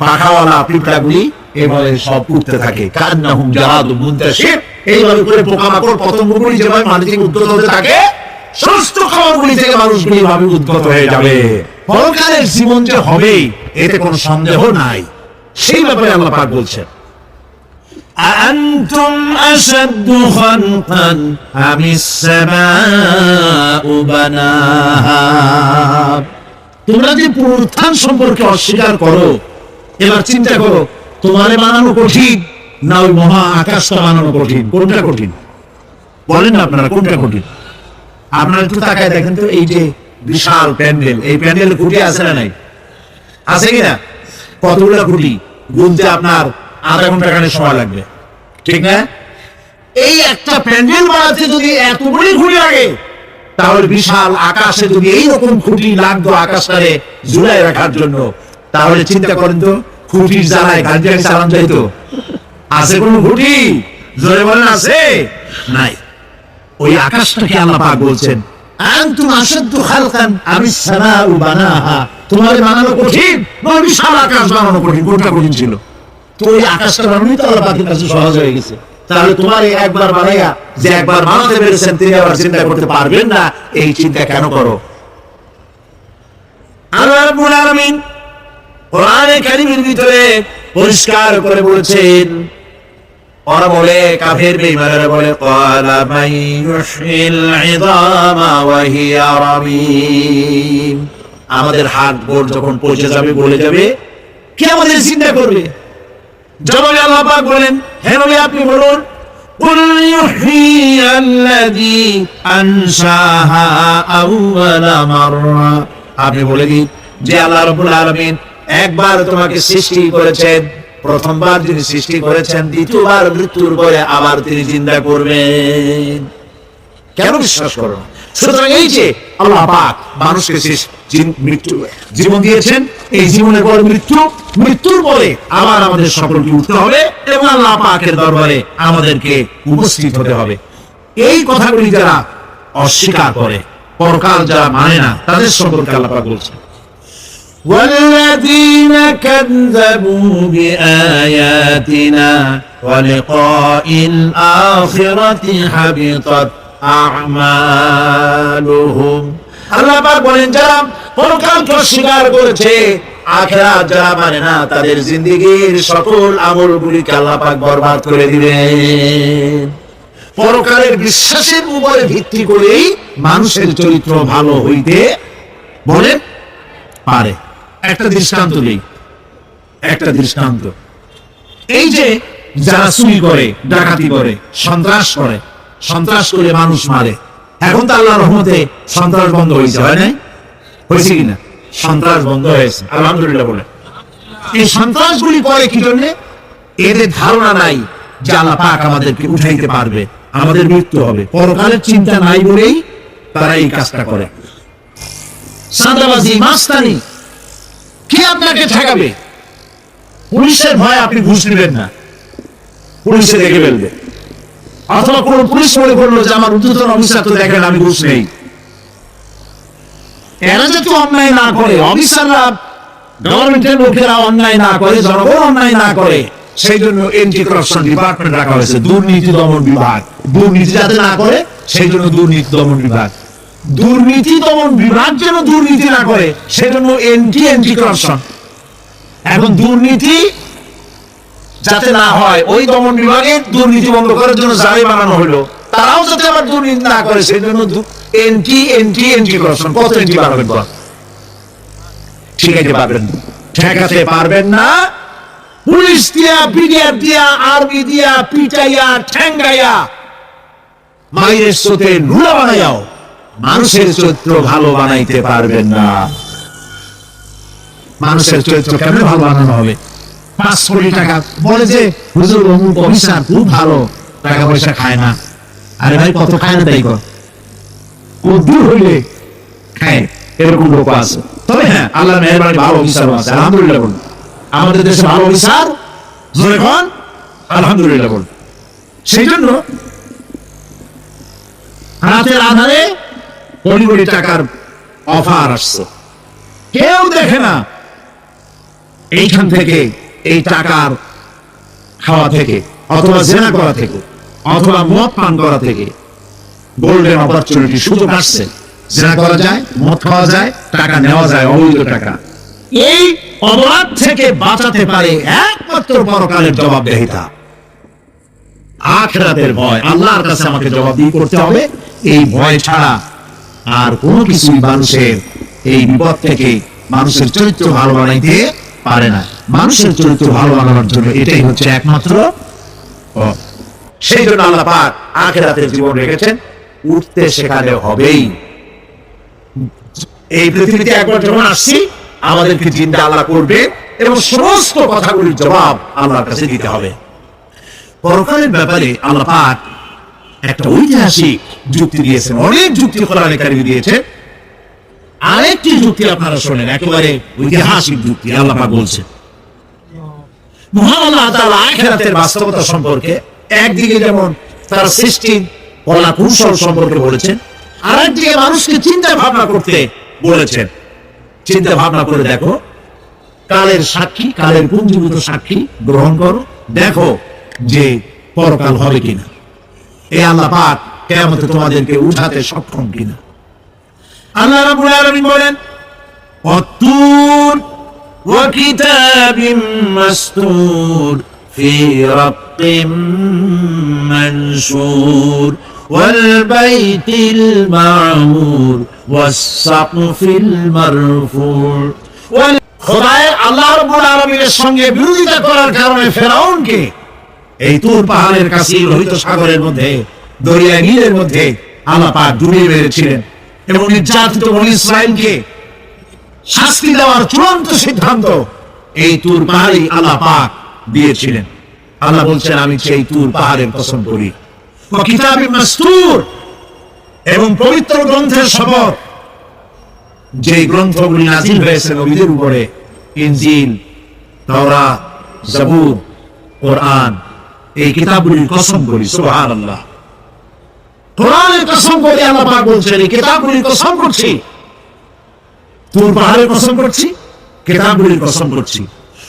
পাখাওয়ালা পিঁপড়াগুলি এভাবে সব উঠতে থাকে। কান্নাহুম জারাদুম মুনতাশির, এইভাবে করে পোকামাকড় পতঙ্গগুলি যেভাবে মাটি থেকে উদ্গত হতে থাকে, সমস্ত খাবারগুলি থেকে মানুষগুলি ভাবে উদ্গত হয়ে যাবে। পরকালের জীবন যে হবে এতে কোনো সন্দেহ নাই, সেই ব্যাপারে আল্লাহ পাক বলছেন আনতুম আশাদ্দু খালকান আমিস সামাউ বানাহা। তোমরা যে পুনরুত্থান সম্পর্কে অস্বীকার করো, এবার চিন্তা করো, তোমারে বানানো কঠিন না ওই মহা আকাশটা বানানো কঠিন? কোনটা কঠিন বলেন না আপনারা, কোনটা কঠিন? আপনারা একটু তাকায় দেখেন তো, এই যে বিশাল প্যান্ডেল, এই প্যান্ডেল খুঁটি আছে না নাই? আছে কিনা? কতগুলো খুঁটি গুনতে আপনার আধা ঘন্টা খানিক সময় লাগবে, ঠিক না? এই একটা প্যান্ডেল বানাতে যদি এতগুলি খুঁটি লাগে, তাহলে বিশাল আকাশে যদি এইরকম খুঁটি লাগতো আকাশটারে ঝুলাই রাখার জন্য, তাহলে চিন্তা করেন তো, খুঁটির জ্বালায় গাড়ি চালান যাইতো? আছে কোন খুঁটি? জোরে বলেন, আছে? নাই। ওই আকাশটাকে আল্লাহ পাক বলছেন আনতুম আশাদ্দু খালকান আমিস সামাউ বানাহা। তোমার বানানো কঠিন না বিশাল আকাশ বানানো কঠিন? কোনটা কঠিন ছিল? তো ওই আকাশটা বানানোই তো আল্লাহ পাকের কাছে সহজ হয়ে গেছে। তাহলে তোমার এই একবার বানাইয়া যে একবার বানাতে পেরেছেন, তিনি আবার চিন্তা করতে পারবেন না? এই চিন্তা কেন করো? আল্লাহ রাব্বুল আলামিন কোরআনে কারীমের ভিতরে পরিষ্কার করে বলেছেন, ওরা বলে, কাফের বেঈমানেরা বলে, ক্বালা মান ইউহয়িল ইযামা ওয়া হিয়া রামীম। আমাদের হাড় গোড় যখন পচে যাবে, গলে যাবে, কে আমাদের চিন্তা করবে? জবাবে আল্লাহ পাক বলেন, হে নবী আপনি বলুন, কুল ইউহয়িয়াল্লাযী আনশাহা আউওয়ালা মাররা। আপনি বলে দিন যে আল্লাহ রাব্বুল আলামিন একবার তোমাকে সৃষ্টি করেছেন, প্রথমবার যিনি সৃষ্টি করেছেন, দ্বিতীয়বার মৃত্যুর পরে আবার তিনি জিন্দা করবেন। কেন বিশ্বাস করো? সুতরাং এই যে আল্লাহ পাক মানুষকে জীবন দিয়েছেন, এই জীবনের পরে মৃত্যু, মৃত্যুর পরে আবার আমাদের সকলকে উঠতে হবে এবং আল্লাহ পাকের দরবারে আমাদেরকে উপস্থিত হতে হবে। এই কথাগুলি যারা অস্বীকার করে, পরকাল যারা মানে না, তাদের সম্পর্কে আল্লাহ পাক বলছেন, والذين كذبوا بآياتنا ولقاء الآخرة حبطت أعمالهم। আল্লাহ পাক বলেন, যারা পরকালকে অস্বীকার করেছে, আখিরাত যারা মানে না, তাদের জিন্দেগীর সকল আমলগুলিকে আল্লাহ পাক বরবাদ করে দিবেন। পরকালের বিশ্বাসের উপরে ভিত্তি করেই মানুষের চরিত্র ভালো হইতে বলেন পারে। একটা দৃষ্টান্ত দেই, একটা দৃষ্টান্ত। এই যে যারা চুরি করে, ডাকাতি করে, সন্ত্রাস করে মানুষ মারে, এখন তো আল্লাহর রহমতে সন্ত্রাস বন্ধ হয়েছে, হয় নাই? হয়েছে কিনা? সন্ত্রাস বন্ধ হয়েছে, আলহামদুলিল্লাহ বলে। এই সন্ত্রাসগুলি করে কি জন্য? এদের ধারণা নাই যে আল্লাহ পাক আমাদেরকে উঠাইতে পারবে, আমাদের মৃত্যু হবে, পরকালের চিন্তা নাই বলেই তারা এই কাজটা করে। সাদাবাজি, মাস্তানি, কে আপনাকে ঠেকাবে? পুলিশের ভয় আপনি ঘুষ নেবেন না, পুলিশে দেখে ফেলবে। অথবা কোন পুলিশ মনে করলো যে আমার ঊর্ধ্বতন অফিসার তো দেখেন আমি ঘুষ নেই। এরা যাতে অন্যায় না করে, অফিসাররা, গভর্নমেন্টের লোকেরা অন্যায় না করে, জনগণ অন্যায় না করে, সেই জন্য এন্টি করাপশন ডিপার্টমেন্ট রাখা হয়েছে, দুর্নীতি দমন বিভাগ। দুর্নীতি যাতে না করে সেই জন্য দুর্নীতি দমন বিভাগ। দুর্নীতি দমন বিভাগ যেন দুর্নীতি না করে সেজন্য এন্টি করাপশন। এখন দুর্নীতি যাতে না হয়, ওই দমন বিভাগের দুর্নীতি বন্ধ করার জন্য জারি বানানো হলো, তারাও যাতে আবার দুর্নীতি না করে সেজন্য এন্টি করাপশন। কত এন্টি পারবেন? ঠেকাতে পারবেন, ঠেকাতে পারবেন না। পুলিশ দিয়া, বিডিআর দিয়া, আর্মি দিয়া, পিটাইয়া, ঠ্যাঙ্গাইয়া, মাইরের স্রোতে রুলা বানাইয়াও মানুষের চরিত্র ভালো বানাইতে পারবেন না। মানুষের চরিত্র কেমন ভালো বানানো হবে? 5 কোটি টাকা বলে যে হুজুর অমুক অফিসার খুব ভালো, টাকা পয়সা খায় না। আরে ভাই, কত খায় না তাই কর, দূর হইলে খায়, এরকম লোক আছে। তবে হ্যাঁ, আল্লাহর মেহেরবানি ভালো অফিসার আছে, আলহামদুলিল্লাহ বলুন। আমাদের দেশে ভালো অফিসার যখন, আলহামদুলিল্লাহ বলুন। সেই জন্য রাতের আধারে কোটি কোটি টাকার অফার আসছে, কেউ দেখে না। এইখান থেকে, এই টাকার খাওয়া থেকে, অথবা জেনা করা থেকে, অথবা মদ পান করা থেকে গোল্ডেন অপরচুনিটি, সুযোগ আসছে। জেনা করা যায়, মদ খাওয়া যায়, টাকা নেওয়া যায়, অবৈধ টাকা। এই অপরাধ থেকে বাঁচাতে পারে একমাত্র পরকালের জবাবদিহিতা। আখিরাতের ভয়, আল্লাহর কাছে আমাকে জবাবদিহি করতে হবে, এই ভয় ছাড়া আর কোনো কিছুই মানুষের এই বিপদ থেকে মানুষের চরিত্র ভালো বানাইতে পারে না। মানুষের চরিত্র ভালো বানানোর জন্য এটাই হচ্ছে একমাত্র পথ। সেই জন্য আল্লাহ পাক আখিরাতের জীবন রেখেছেন, উঠতে সেখানে হবেই। এই পৃথিবীতে একবার যখন আসছি আমাদেরকে চিন্তা আল্লাহ করবে এবং সমস্ত কথাগুলির জবাব আল্লাহর কাছে দিতে হবে। পরকালের ব্যাপারে আল্লাহ পাক একটা ঐতিহাসিক যুক্তি দিয়েছেন, অনেক যুক্তি কোরআনে কারিমে দিয়েছে। আরেকটি যুক্তি আপনারা শোনেন, একেবারে ঐতিহাসিক যুক্তি। আল্লাহ পাক বলছেন মহান আল্লাহ তাআলা আখিরাতের বাস্তবতা সম্পর্কে একদিকে যেমন তার সৃষ্টি কলা কৌশল সম্পর্কে বলেছেন, আরেকদিকে মানুষকে চিন্তা ভাবনা করতে বলেছেন। চিন্তা ভাবনা করে দেখো, কালের সাক্ষী, কালের পুঞ্জীভূত সাক্ষী গ্রহণ করো, দেখো যে পরকাল হবে কিনা, এই আল্লাহ পাক কিয়ামতে তোমাদেরকে উঠাতে সক্ষম কিনা। আল্লাহ রাব্বুল আলামিন বলেন ওয়াত্তুর ওয়া কিতাবিম মাসতুর ফি রাক্কিম মানশুর ওয়াল বাইতিল মা'মুর ওয়াস সাকফিল মারফুর। খোদায়ে আল্লাহ রাব্বুল আলামিনের সঙ্গে বিরোধিতা করার কারণে ফেরাউনকে এই তুর পাহাড়ের কাছে লোহিত সাগরের মধ্যে, দরিয়া নীলের মধ্যে আল্লাহ পাক ডুবিয়ে মেরেছিলেন এবং নির্যাতিত বনী ইসরাঈলকে শাস্তি দেওয়ার চূড়ান্ত সিদ্ধান্ত এই তুর পাহাড়ই আল্লাহ পাক দিয়েছিলেন। আল্লাহ বলছেন আমি সেই তুর পাহাড়ের কসম করি, ওয়া কিতাবিম মাসতুর, এবং পবিত্র গ্রন্থের শপথ, যে গ্রন্থগুলি নাজিল হয়েছে নবীদের উপরে, ইনজিল, তাওরাত, জাবুর, কোরআন, এই কিতাবগুলির কসম করি। সুবহানাল্লাহ, কোরআনের কসম করে আল্লাহ পাক বলছেন এই কিতাবগুলির কসম করছি, তুর পাহাড়ের কসম করছি, কিতাবগুলির কসম করছি।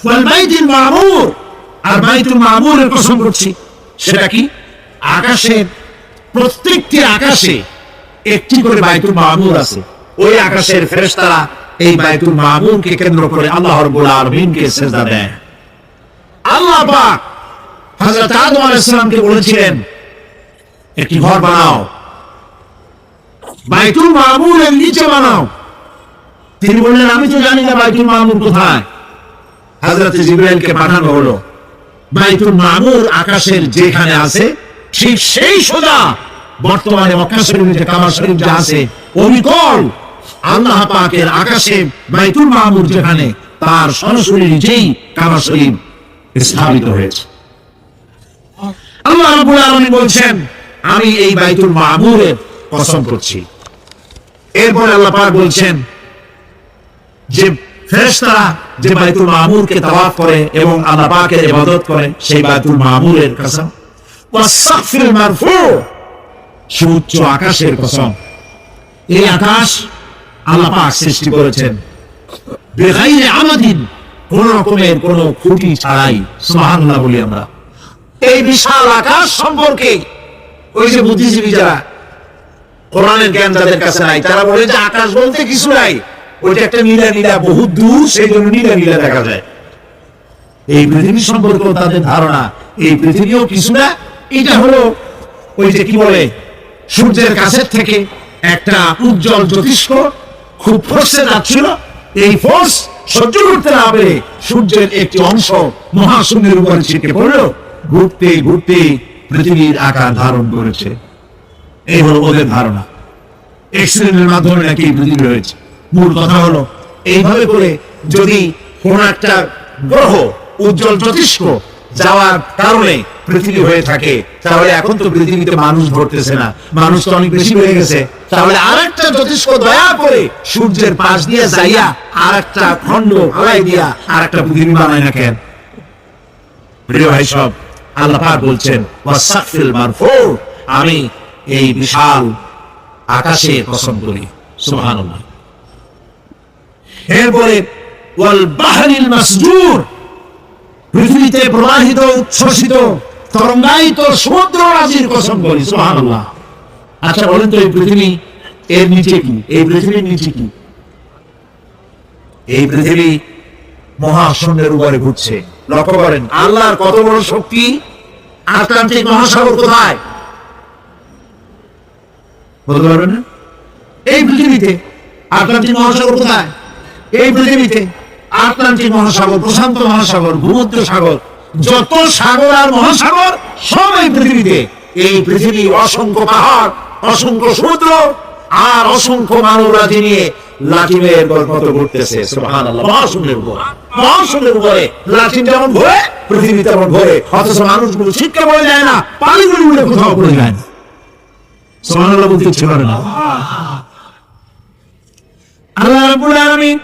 ওয়াল বাইতুল মা'মুর, আর বাইতুল মা'মুরের কসম করছি। সেটা কি? আকাশের প্রত্যেকটি আকাশে একটি করে বাইতুল মা'মুর আছে। ওই আকাশের ফেরেশতারা এই বাইতুল মা'মুরকে কেন্দ্র করে আল্লাহ রাব্বুল আলামিনকে সিজদা দেয়। আল্লাহ পাক হযরত আদম আলাইহিস সালামকে বলেছিলেন একটি ঘর বানাও, বাইতুল মা'মুরের নিচে বানাও। তিনি বললেন আমি তো জানি না বাইতুল মা'মুর কোথায়। হযরত জিবরাইলকে পাঠানো হলো, বাইতুল মা'মুর আকাশের যেখানে আছে ঠিক সেই সোজা বর্তমানে মক্কা শরীফে যে কাবা শরীফ যা আছে অবিকল আল্লাহ পাকের আকাশে বাইতুল মা'মুর যেখানে, তার সরাসরি নিচেই কাবা শরীফ স্থাপিত হয়েছে। আল্লাহ রাব্বুল আলামিন বলছেন আমি এই বাইতুল মা'মুরের কসম করছি। এরপর আল্লাহ পাক বলছেন যে ফেরেশতারা যে বাইতুল মা'মুরকে তাওয়াফ করে এবং আল্লাহ পাকের ইবাদত করে, সেই বাইতুল মা'মুরের কসম। ওয়াস সাকফিল মারফু, সুউচ্চ আকাশের কসম। এই আকাশ আল্লাহ পাক সৃষ্টি করেছেন বেগাইরে আমাদিন, কোন রকমের কোন খুঁটি ছাড়াই। সুবহানাল্লাহ বলি আমরা। এই বিশাল আকাশ সম্পর্কে ওই যে বুদ্ধিজীবী যারা, কোরআনের জ্ঞান যাদের কাছে নাই, তারা বলে যে আকাশ বলতে কিছু নাই, ওইটা একটা নীলা নীলা বহুত দূর, সেই জন্য নীলা নীলা দেখা যায়। এই পৃথিবী সম্পর্কেও তাদের ধারণা এই পৃথিবীও কিছু না, এটা হলো ওই যে কি বলে সূর্যের কাছের থেকে একটা উজ্জ্বল জ্যোতিষ্ক খুব ফোর্সে যাচ্ছিল, এই ফোর্স সহ্য করতে না পেরে সূর্যের একটি অংশ মহাশূন্যের উপরে ছিটকে পড়লো, ঘুরতে ঘুরতে পৃথিবীর আকার ধারণ করেছে। এই হলো ওদের ধারণা। এক্সিডেন্টের মাধ্যমে নাকি পৃথিবী হয়েছে। মূল কথা হলো এইভাবে করে যদি কোন একটা গ্রহ উজ্জ্বল জ্যোতিষ্ক যাওয়ার কারণে পৃথিবী হয়ে থাকে, তাহলে এখন তো পৃথিবীতে মানুষ ঘটতেছে না, মানুষ তো অনেক বেশি হয়ে গেছে, তাহলে আরেকটা জ্যোতিষ্ক দয়া করে সূর্যের পাশ দিয়ে যাইয়া আরেকটা খণ্ড হালাই দিয়া আরেকটা পৃথিবী বানায় না কেন? প্রিয় ভাই সব, আল্লাহ পাক বলছেন ওয়াস সাকফিল মারফু, আমি এই বিশাল আকাশের কসম করি। সুবহানাল্লাহ। এরপরে ওয়াল বাহরিল মাসজুর, পৃথিবীতে প্রবাহিত উচ্ছ্বসিত তরঙ্গায়িত সমুদ্র রাশির কসম করি। সুবহানাল্লাহ। আচ্ছা বলেন তো এই পৃথিবী এর নিচে কি? এই পৃথিবীর নিচে কি? এই পৃথিবী মহাশূন্যের উপরে ঘুরছে। লক্ষ্য করেন আল্লাহর কত বড় শক্তি আটলান্টিক মহাসাগর কোথায় বলতে পারবে না? এই পৃথিবীতে। আটলান্টিক মহাসাগর কোথায়? এই পৃথিবীতে। আটলান্টিক মহাসাগর, প্রশান্ত মহাসাগর, ভূমধ্য সাগর, যত সাগর আর মহাসাগর সব এই পৃথিবীতে। এই পৃথিবী অসংখ্য পাহাড়, অসংখ্য সমুদ্র আর অসংখ্য মানবরাজি নিয়ে লাঠিমের মতো ঘুরতেছে। সুবহানাল্লাহ। মহাশূন্যের উপর, মহাশূন্যের উপরে লাঠিম যেমন ঘোরে, পৃথিবী তেমন ঘোরে, অথচ মানুষগুলো ছিটকে পড়ে যায় না, পানিগুলি উড়ে কোথাও পড়ে যায় না। সুবহানাল্লাহ বলতে ইচ্ছে করে না। আল্লাহ রাব্বুল আলামিন